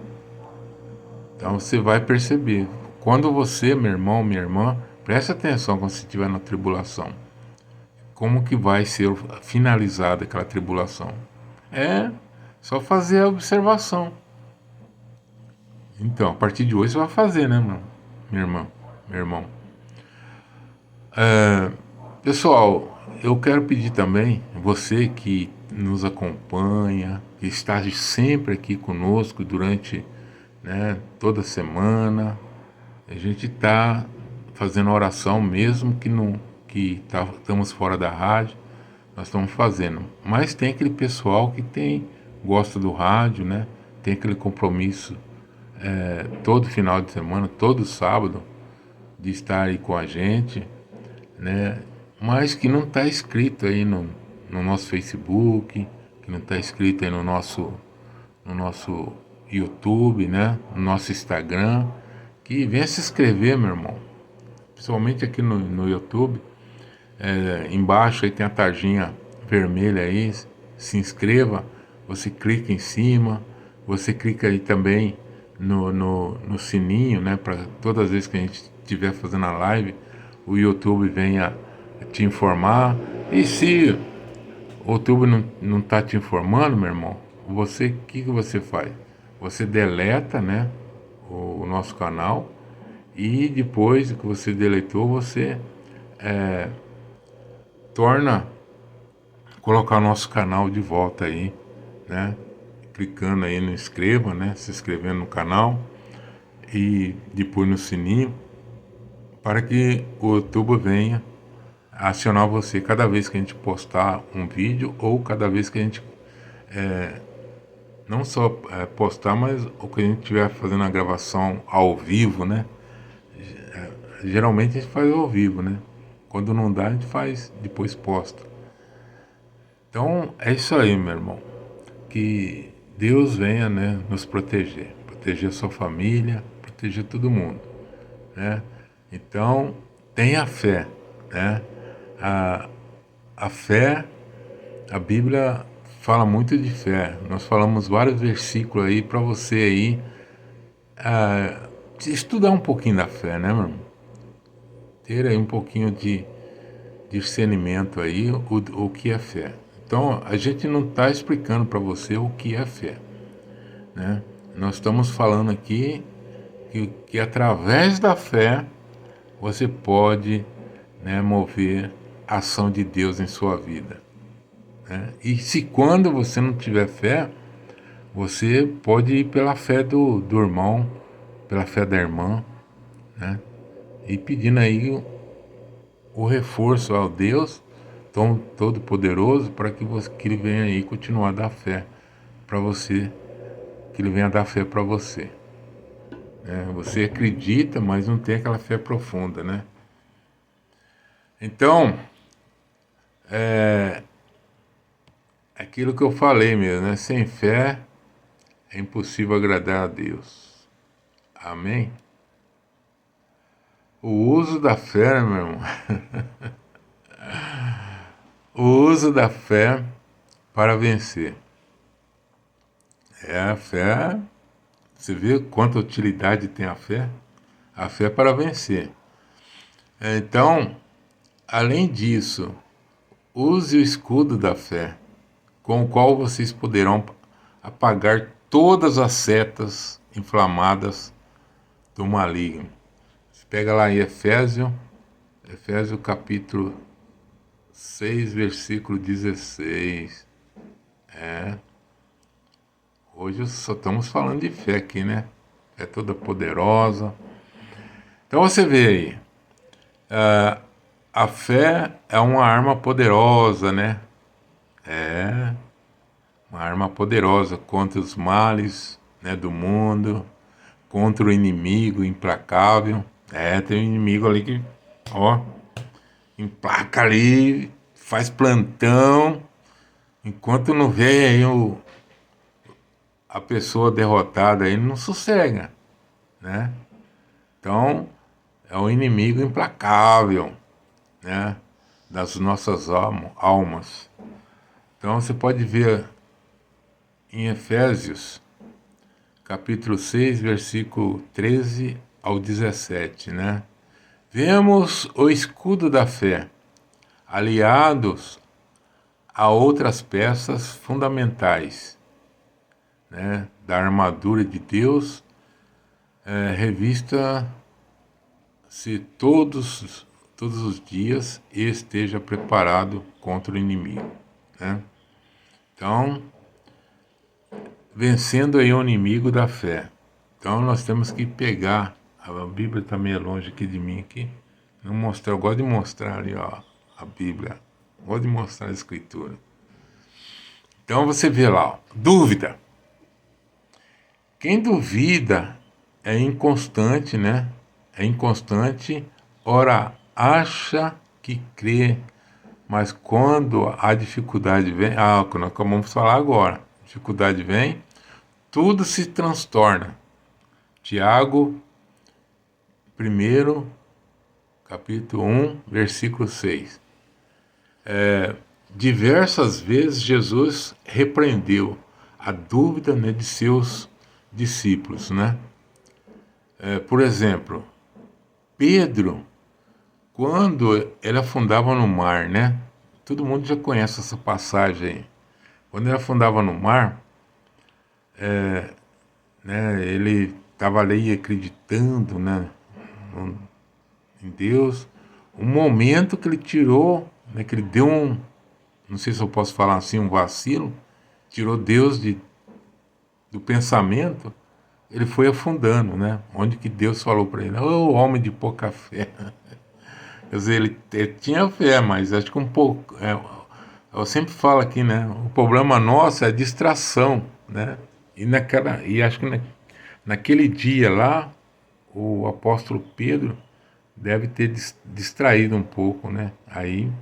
Então você vai perceber. Quando você, meu irmão, minha irmã, preste atenção quando você estiver na tribulação. Como que vai ser finalizada aquela tribulação? É só fazer a observação. Então, a partir de hoje você vai fazer, né, minha irmã, meu irmão? Pessoal, eu quero pedir também, você que nos acompanha, que está sempre aqui conosco durante, né, toda semana, a gente está fazendo oração mesmo que não estamos fora da rádio, nós estamos fazendo. Mas tem aquele pessoal que gosta do rádio, né? Tem aquele compromisso todo final de semana, todo sábado, de estar aí com a gente, né? Mas que não está escrito aí no nosso Facebook, que não está escrito aí no nosso YouTube, né? No nosso Instagram, que venha se inscrever, meu irmão. Principalmente aqui no YouTube, embaixo aí tem a tarjinha vermelha aí, se inscreva, você clica em cima, você clica aí também no sininho, né? Para todas as vezes que a gente estiver fazendo a live, o YouTube venha te informar. E se o YouTube não tá te informando, meu irmão, o que você faz? Você deleta, né, o nosso canal e depois que você deletou, você torna colocar o nosso canal de volta aí, né? Clicando aí no inscreva, né? Se inscrevendo no canal e depois no sininho para que o YouTube venha acionar você cada vez que a gente postar um vídeo ou cada vez que a gente não só postar, mas o que a gente estiver fazendo a gravação ao vivo, né? Geralmente a gente faz ao vivo, né? Quando não dá, a gente faz, depois posta. Então é isso aí, meu irmão. Que Deus venha, né, nos proteger. Proteger a sua família, proteger todo mundo, né? Então, tenha fé, né? A, a fé, a Bíblia fala muito de fé. Nós falamos vários versículos aí para você aí estudar um pouquinho da fé, né, meu irmão? Ter aí um pouquinho de discernimento aí o que é fé. Então, a gente não está explicando para você o que é fé, né? Nós estamos falando aqui que através da fé você pode, né, mover a ação de Deus em sua vida, né? E se quando você não tiver fé, você pode ir pela fé do irmão, pela fé da irmã, né? E pedindo aí o reforço ao Deus Todo-Poderoso para que Ele venha aí continuar a dar fé para você, que Ele venha dar fé para você, né? Você acredita, mas não tem aquela fé profunda, né? Então, aquilo que eu falei mesmo, né? Sem fé é impossível agradar a Deus. Amém? O uso da fé, né, meu irmão? O uso da fé para vencer. É a fé. Você vê quanta utilidade tem a fé? A fé para vencer. Então, além disso, use o escudo da fé, com o qual vocês poderão apagar todas as setas inflamadas do maligno. Você pega lá em Efésios capítulo 6, versículo 16. Hoje só estamos falando de fé aqui, né? É toda poderosa. Então você vê aí, a fé é uma arma poderosa, né? É uma arma poderosa contra os males, né, do mundo, contra o inimigo implacável. Tem um inimigo ali que, ó, emplaca ali, faz plantão, enquanto não vem aí a pessoa derrotada aí não sossega, né? Então, é um inimigo implacável, né? Das nossas almas. Então, você pode ver em Efésios, capítulo 6, versículo 13 ao 17, né? Vemos o escudo da fé, aliados a outras peças fundamentais, né, da armadura de Deus, revista-se todos os dias e esteja preparado contra o inimigo, né? Então, vencendo aí o inimigo da fé. Então, nós temos que pegar, a Bíblia está meio longe aqui de mim, aqui, não mostrar, eu gosto de mostrar ali, ó, a Bíblia, eu gosto de mostrar a Escritura. Então, você vê lá, ó, dúvida. Quem duvida é inconstante, né? É inconstante, ora acha que crê, mas quando a dificuldade vem, o que nós acabamos de falar agora, dificuldade vem, tudo se transtorna. Tiago, 1, capítulo 1, versículo 6. Diversas vezes Jesus repreendeu a dúvida, né, de seus discípulos, né? Por exemplo, Pedro, quando ele afundava no mar, né? Todo mundo já conhece essa passagem aí. Quando ele afundava no mar, né, ele estava ali acreditando, né, em Deus. Um momento que ele tirou, né, que ele deu não sei se eu posso falar assim, um vacilo, tirou Deus do pensamento, ele foi afundando, né? Onde que Deus falou para ele, ô homem de pouca fé. Quer dizer, ele tinha fé, mas acho que um pouco. Eu sempre falo aqui, né? O problema nosso é a distração, né? E acho que naquele dia lá, o apóstolo Pedro deve ter distraído um pouco, né? Aí,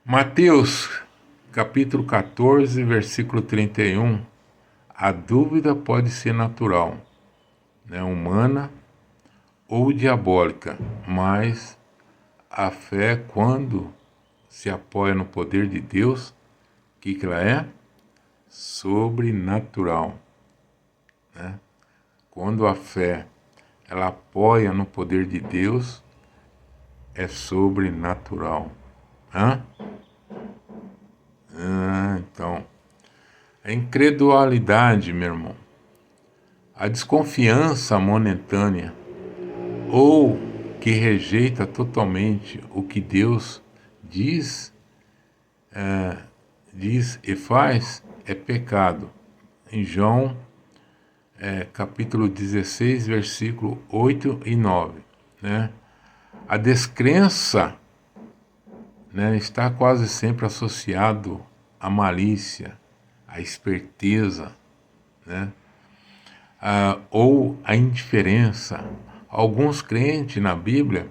Mateus, capítulo 14, versículo 31. A dúvida pode ser natural, né? Humana ou diabólica, mas a fé, quando se apoia no poder de Deus, o que ela é? Sobrenatural, né? Quando a fé ela apoia no poder de Deus, é sobrenatural. Hã? Então, a incredulidade, meu irmão, a desconfiança momentânea, ou que rejeita totalmente o que Deus diz, diz e faz, é pecado. Em João, capítulo 16, versículo 8 e 9, né? A descrença, né, está quase sempre associado à malícia, à esperteza, né? Ou à indiferença. Alguns crentes na Bíblia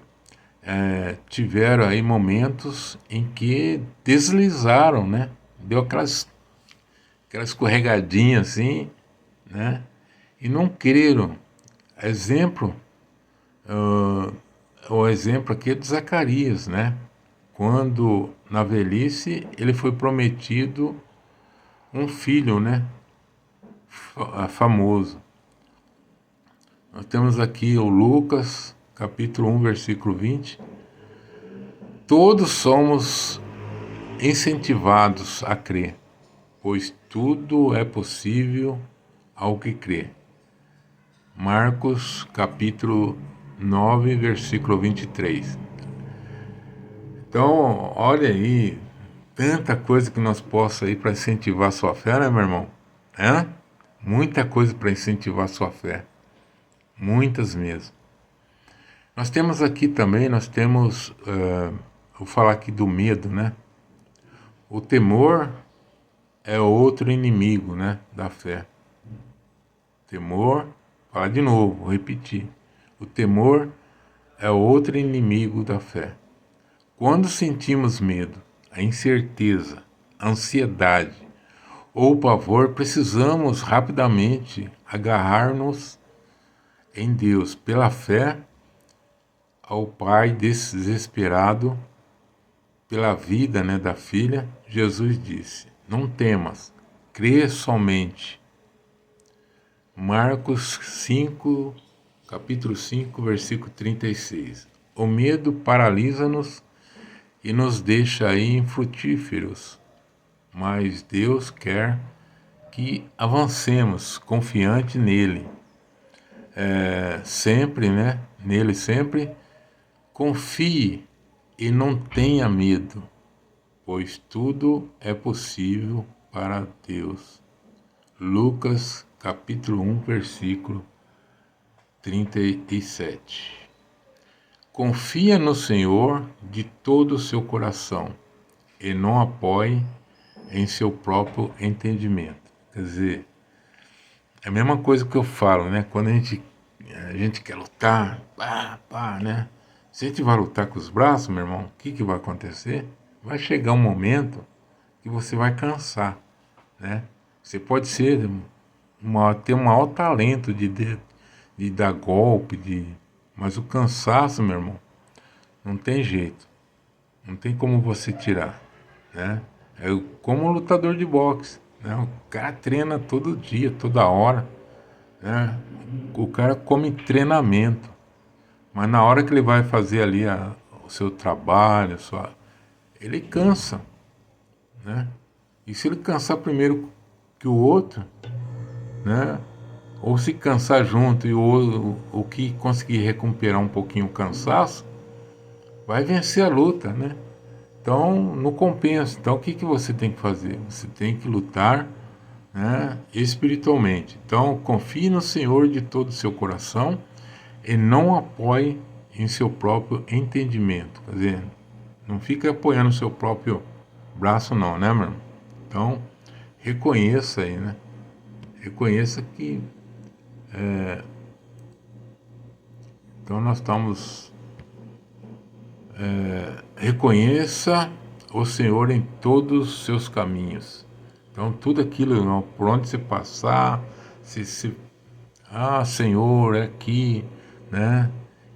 tiveram aí momentos em que deslizaram, né? Deu aquela escorregadinha assim, né? E não creram. Exemplo, o exemplo aqui é de Zacarias, né? Quando na velhice ele foi prometido um filho, né? Famoso. Nós temos aqui o Lucas, capítulo 1, versículo 20. Todos somos incentivados a crer, pois tudo é possível ao que crê. Marcos, capítulo 9, versículo 23. Então, olha aí, tanta coisa que nós possa aí para incentivar a sua fé, né, meu irmão? Muita coisa para incentivar a sua fé. Muitas mesmo. Nós temos aqui também, vou falar aqui do medo, né? O temor é outro inimigo, né, da fé. Temor, falar de novo, vou repetir. O temor é outro inimigo da fé. Quando sentimos medo, a incerteza, a ansiedade ou pavor, precisamos rapidamente agarrar-nos em Deus. Pela fé, ao pai desesperado pela vida, né, da filha, Jesus disse: não temas, crê somente. Marcos 5, capítulo 5, versículo 36. O medo paralisa-nos e nos deixa aí infrutíferos, mas Deus quer que avancemos confiante nele, sempre, né? Nele sempre. Confie e não tenha medo, pois tudo é possível para Deus. Lucas capítulo 1, versículo 37. Confia no Senhor de todo o seu coração e não apoie em seu próprio entendimento. Quer dizer, é a mesma coisa que eu falo, né? Quando a gente quer lutar, pá, né? Se a gente vai lutar com os braços, meu irmão, o que vai acontecer? Vai chegar um momento que você vai cansar, né? Você pode ter um maior talento de dar golpe, mas o cansaço, meu irmão, não tem jeito. Não tem como você tirar, né? É como um lutador de boxe, né? O cara treina todo dia, toda hora, né? O cara come treinamento, mas na hora que ele vai fazer ali o seu trabalho, ele cansa, né? E se ele cansar primeiro que o outro, né? Ou se cansar junto e o que conseguir recuperar um pouquinho o cansaço, vai vencer a luta, né? Então, não compensa. Então, o que você tem que fazer? Você tem que lutar, né, espiritualmente. Então, confie no Senhor de todo o seu coração e não apoie em seu próprio entendimento. Quer dizer, não fica apoiando o seu próprio braço não, né, meu irmão? Então, reconheça aí, né? Reconheça que... Então, nós estamos... reconheça o Senhor em todos os seus caminhos. Então, tudo aquilo, por onde você passar, Senhor, é aqui, né?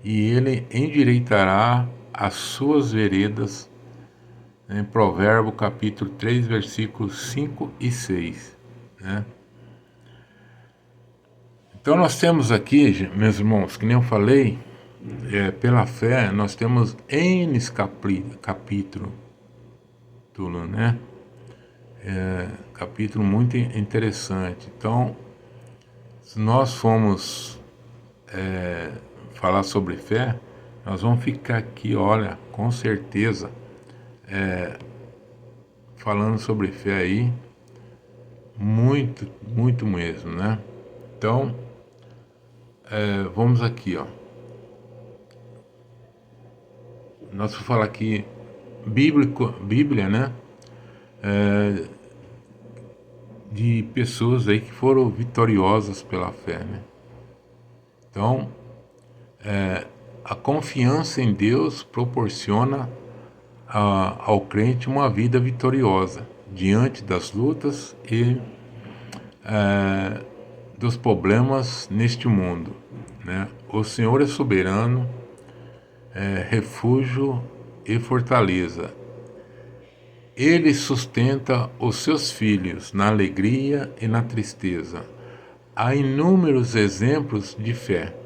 E Ele endireitará as suas veredas, em Provérbio capítulo 3, versículos 5 e 6, né? Então, nós temos aqui, meus irmãos, que nem eu falei, pela fé, nós temos N capítulo, né? Capítulo muito interessante. Então, se nós formos falar sobre fé, nós vamos ficar aqui, olha, com certeza, falando sobre fé aí, muito, muito mesmo, né? Então, vamos aqui, ó. Nós vamos falar aqui, Bíblia, né? De pessoas aí que foram vitoriosas pela fé, né? Então, a confiança em Deus proporciona ao crente uma vida vitoriosa diante das lutas e dos problemas neste mundo, né? O Senhor é soberano, refúgio e fortaleza. Ele sustenta os seus filhos na alegria e na tristeza. Há inúmeros exemplos de fé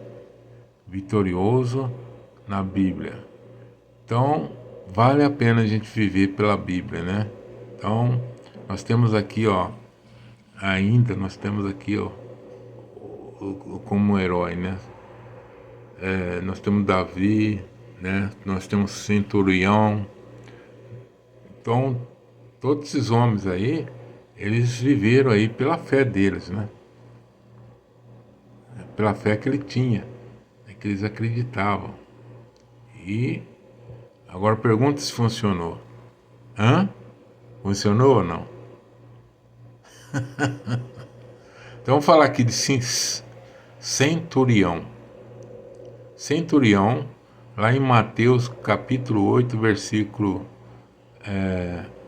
vitorioso na Bíblia. Então, vale a pena a gente viver pela Bíblia, né? Então, nós temos aqui, ó, como herói, né? Nós temos Davi, né? Nós temos Centurião. Então, todos esses homens aí, eles viveram aí pela fé deles, né? Pela fé que ele tinha, né? Que eles acreditavam. E agora pergunta se funcionou. Funcionou ou não? Então vamos falar aqui de centurião. Centurião, lá em Mateus capítulo 8, versículo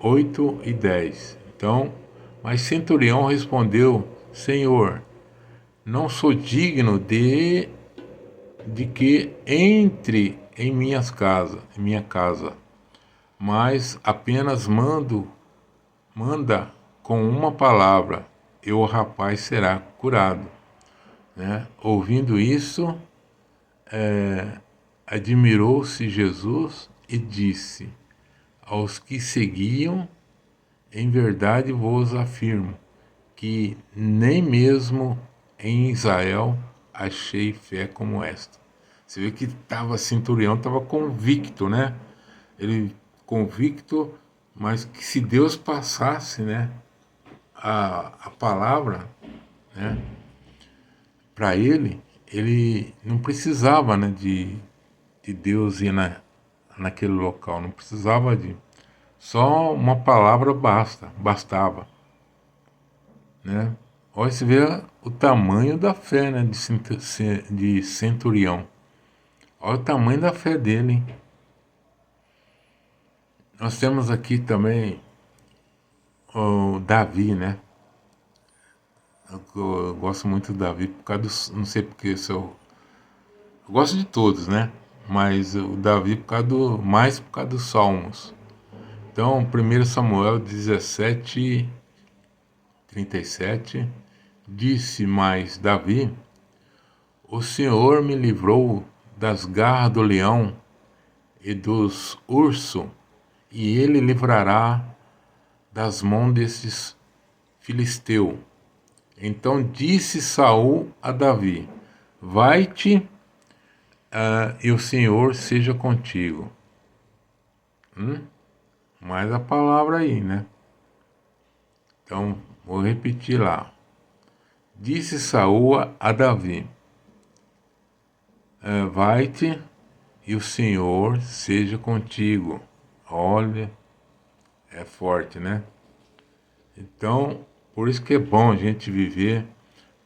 8 e 10. Então, Mas Centurião respondeu: Senhor, não sou digno de que entre em minha casa, mas apenas manda com uma palavra, e o rapaz será curado. Né? Ouvindo isso, admirou-se Jesus e disse aos que seguiam: em verdade vos afirmo que nem mesmo em Israel achei fé como esta. Você vê que Centurião estava convicto, né? Ele convicto, mas que se Deus passasse, né, a palavra, né, para ele não precisava, né, de Deus ir naquele local, não precisava de só uma palavra bastava, né? Olha, você vê o tamanho da fé, né, de Centurião. Olha o tamanho da fé dele, hein? Nós temos aqui também o Davi, né? Eu gosto muito do Davi por causa não sei porque eu gosto de todos, né? Mas o Davi mais por causa dos Salmos. Então, 1 Samuel 17:37 disse mais Davi: o Senhor me livrou das garras do leão e dos ursos, e ele livrará das mãos desses filisteus. Então disse Saul a Davi: vai-te, e o Senhor seja contigo. Mais a palavra aí, né? Então, vou repetir lá. Disse Saul a Davi: vai-te, e o Senhor seja contigo. Olha, é forte, né? Então, por isso que é bom a gente viver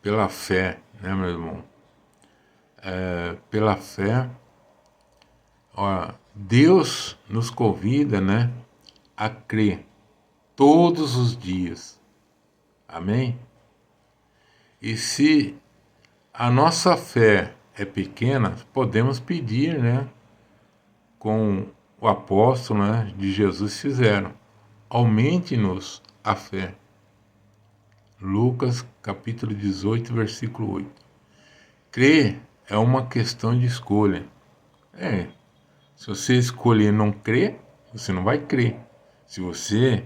pela fé, né, meu irmão? Pela fé, ó, Deus nos convida, né, a crer todos os dias. Amém? E se a nossa fé é pequena, podemos pedir, né, com o apóstolo, né, de Jesus fizeram. Aumente-nos a fé. Lucas capítulo 18, versículo 8. Crer é uma questão de escolha. Se você escolher não crer, você não vai crer. Se você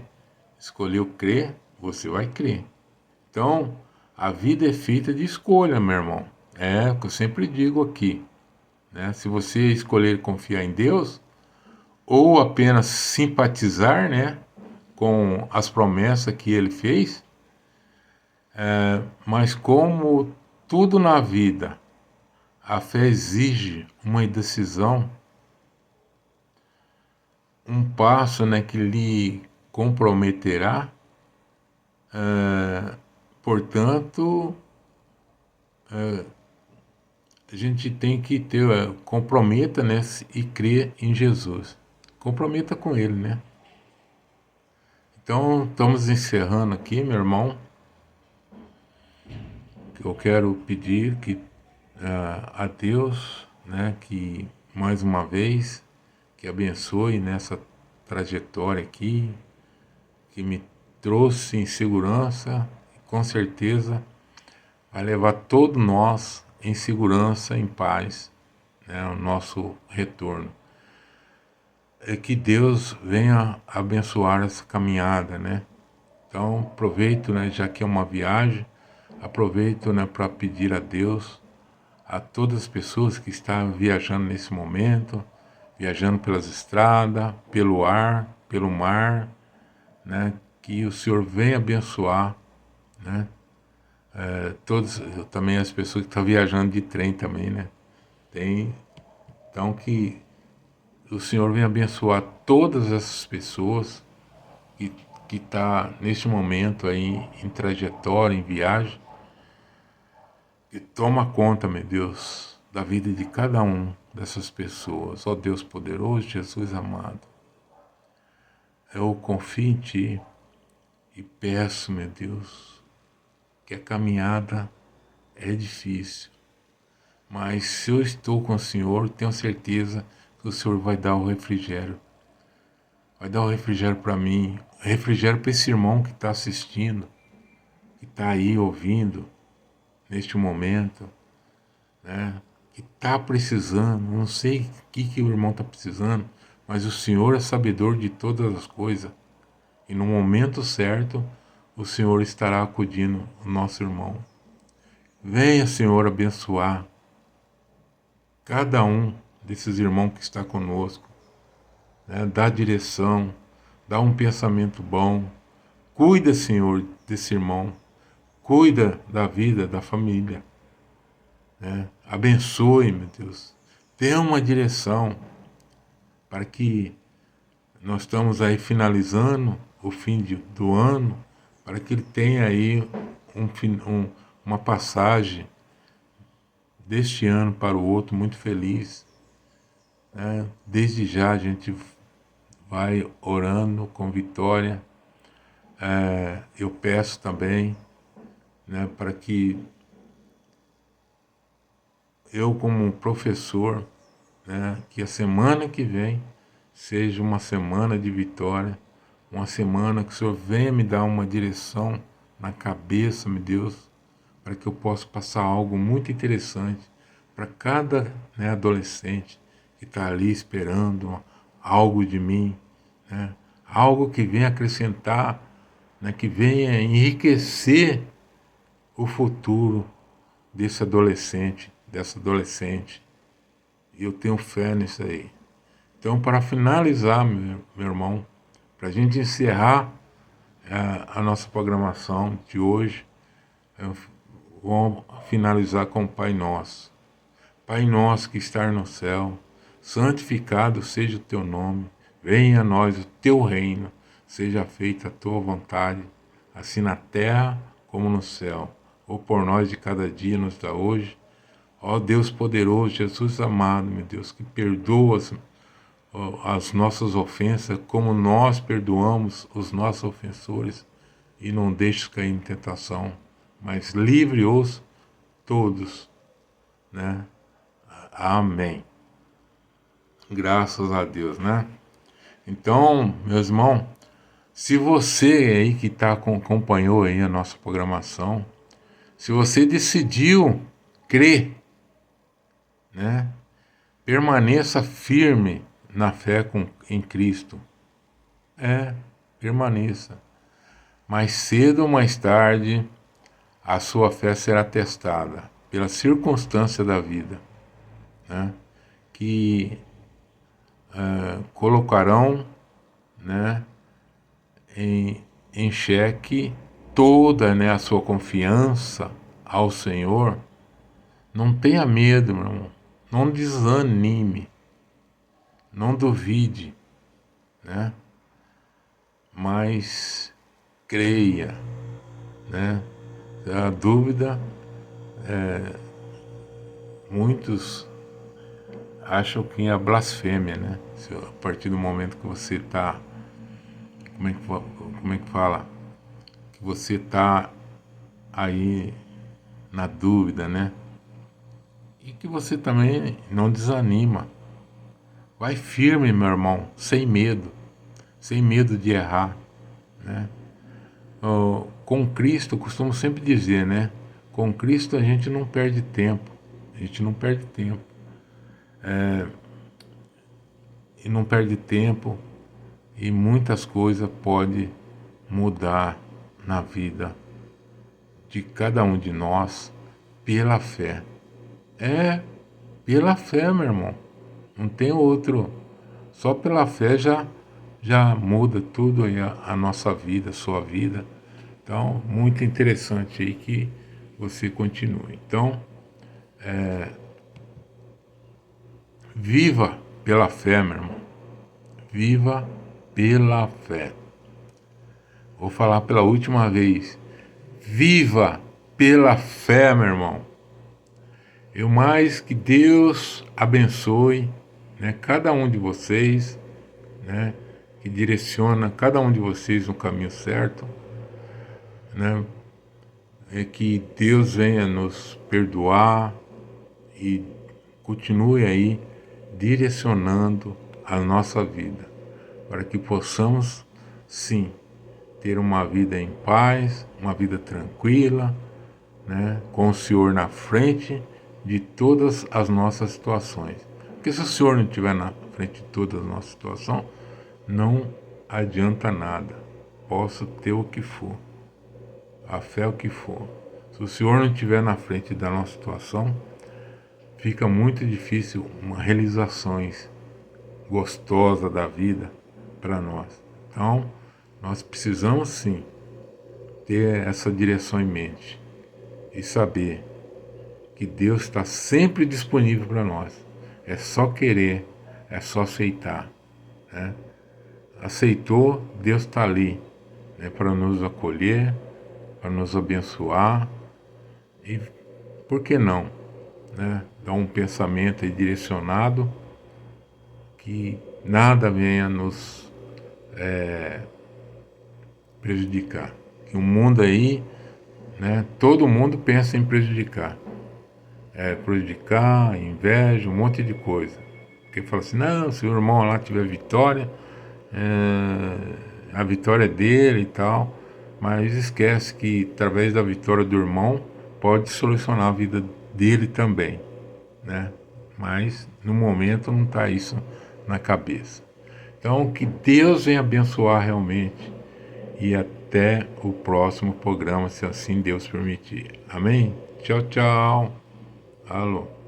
escolheu crer, você vai crer. Então, a vida é feita de escolha, meu irmão. É o que eu sempre digo aqui, né? Se você escolher confiar em Deus, ou apenas simpatizar, né, com as promessas que Ele fez, mas como tudo na vida, a fé exige uma decisão, um passo, né, que lhe comprometerá. Portanto, a gente tem que ter, comprometa, né, e crer em Jesus. Comprometa com Ele, né? Então, estamos encerrando aqui, meu irmão. Eu quero pedir que a Deus, né, que mais uma vez que abençoe nessa trajetória aqui, que me trouxe em segurança, e com certeza vai levar todos nós em segurança, em paz, né, o nosso retorno. É que Deus venha abençoar essa caminhada, né? Então aproveito, né, já que é uma viagem, aproveito, né, para pedir a Deus, a todas as pessoas que estão viajando nesse momento, viajando pelas estradas, pelo ar, pelo mar, né, que o Senhor venha abençoar, né, todos, também as pessoas que estão viajando de trem também, né, então que o Senhor venha abençoar todas essas pessoas que tá neste momento aí em trajetória, em viagem, e toma conta, meu Deus, da vida de cada um dessas pessoas. Ó Deus poderoso, Jesus amado, eu confio em Ti E peço, meu Deus, que a caminhada é difícil, mas se eu estou com o Senhor, tenho certeza que o Senhor vai dar o refrigério. Vai dar o refrigério para mim, refrigério para esse irmão que está assistindo, que está aí ouvindo neste momento, né? Que está precisando, não sei o que o irmão está precisando, mas o Senhor é sabedor de todas as coisas. E no momento certo, o Senhor estará acudindo o nosso irmão. Venha, Senhor, abençoar cada um desses irmãos que está conosco, né? Dá direção, dá um pensamento bom. Cuida, Senhor, desse irmão. Cuida da vida, da família, né? Abençoe, meu Deus. Dê uma direção para que nós estamos aí finalizando o fim do ano, para que ele tenha aí uma passagem deste ano para o outro muito feliz, né? Desde já a gente vai orando com vitória. Eu peço também, né, para que eu, como professor, né, que a semana que vem seja uma semana de vitória, uma semana que o Senhor venha me dar uma direção na cabeça, meu Deus, para que eu possa passar algo muito interessante para cada, né, adolescente que está ali esperando algo de mim, né, algo que venha acrescentar, né, que venha enriquecer o futuro desse adolescente, dessa adolescente. E eu tenho fé nisso aí. Então, para finalizar, meu irmão, para a gente encerrar a nossa programação de hoje, eu vou finalizar com o Pai Nosso. Pai nosso que está no céu, santificado seja o teu nome, venha a nós o teu reino, seja feita a tua vontade, assim na terra como no céu. O por nós de cada dia nos dá hoje. Ó Deus poderoso, Jesus amado, meu Deus, que perdoa as nossas ofensas, como nós perdoamos os nossos ofensores, e não deixes cair em tentação, mas livre-os todos, né? Amém. Graças a Deus, né? Então, meus irmãos, se você aí que acompanhou aí a nossa programação, se você decidiu crer, né? Permaneça firme na fé em Cristo. Permaneça. Mais cedo ou mais tarde, a sua fé será testada pela circunstância da vida, né? Que colocarão, né, em xeque toda, né, a sua confiança ao Senhor. Não tenha medo, meu irmão. Não desanime. Não duvide, né? Mas creia, né? A dúvida, muitos acham que é blasfêmia, né? A partir do momento que você está, como é que fala? Que você está aí na dúvida, né? E que você também não desanima. Vai firme, meu irmão, sem medo de errar, né? Com Cristo, eu costumo sempre dizer, né? Com Cristo a gente não perde tempo, a gente não perde tempo. E não perde tempo, e muitas coisas podem mudar na vida de cada um de nós pela fé. Pela fé, meu irmão. Não tem outro. Só pela fé já muda tudo aí a nossa vida, a sua vida. Então, muito interessante aí que você continue. Então, viva pela fé, meu irmão. Viva pela fé. Vou falar pela última vez. Viva pela fé, meu irmão. Eu mais que Deus abençoe, né, cada um de vocês, né, que direciona cada um de vocês no caminho certo, né? É que Deus venha nos perdoar e continue aí direcionando a nossa vida, para que possamos, sim, ter uma vida em paz, uma vida tranquila, né, com o Senhor na frente de todas as nossas situações. Porque se o Senhor não estiver na frente de todas as nossas situações, não adianta nada. Posso ter o que for, a fé o que for. Se o Senhor não estiver na frente da nossa situação, fica muito difícil uma realizações gostosa da vida para nós. Então, nós precisamos sim ter essa direção em mente e saber que Deus está sempre disponível para nós. É só querer, é só aceitar, né? Aceitou, Deus está ali, né, para nos acolher, para nos abençoar e, por que não, né, dar um pensamento aí direcionado que nada venha nos prejudicar. Que o mundo aí, né, todo mundo pensa em prejudicar. Prejudicar, inveja, um monte de coisa. Porque fala assim, não, se o irmão lá tiver vitória, a vitória é dele e tal. Mas esquece que através da vitória do irmão pode solucionar a vida dele também, né? Mas no momento não está isso na cabeça. Então que Deus venha abençoar realmente e até o próximo programa, se assim Deus permitir. Amém? Tchau, tchau. Alô.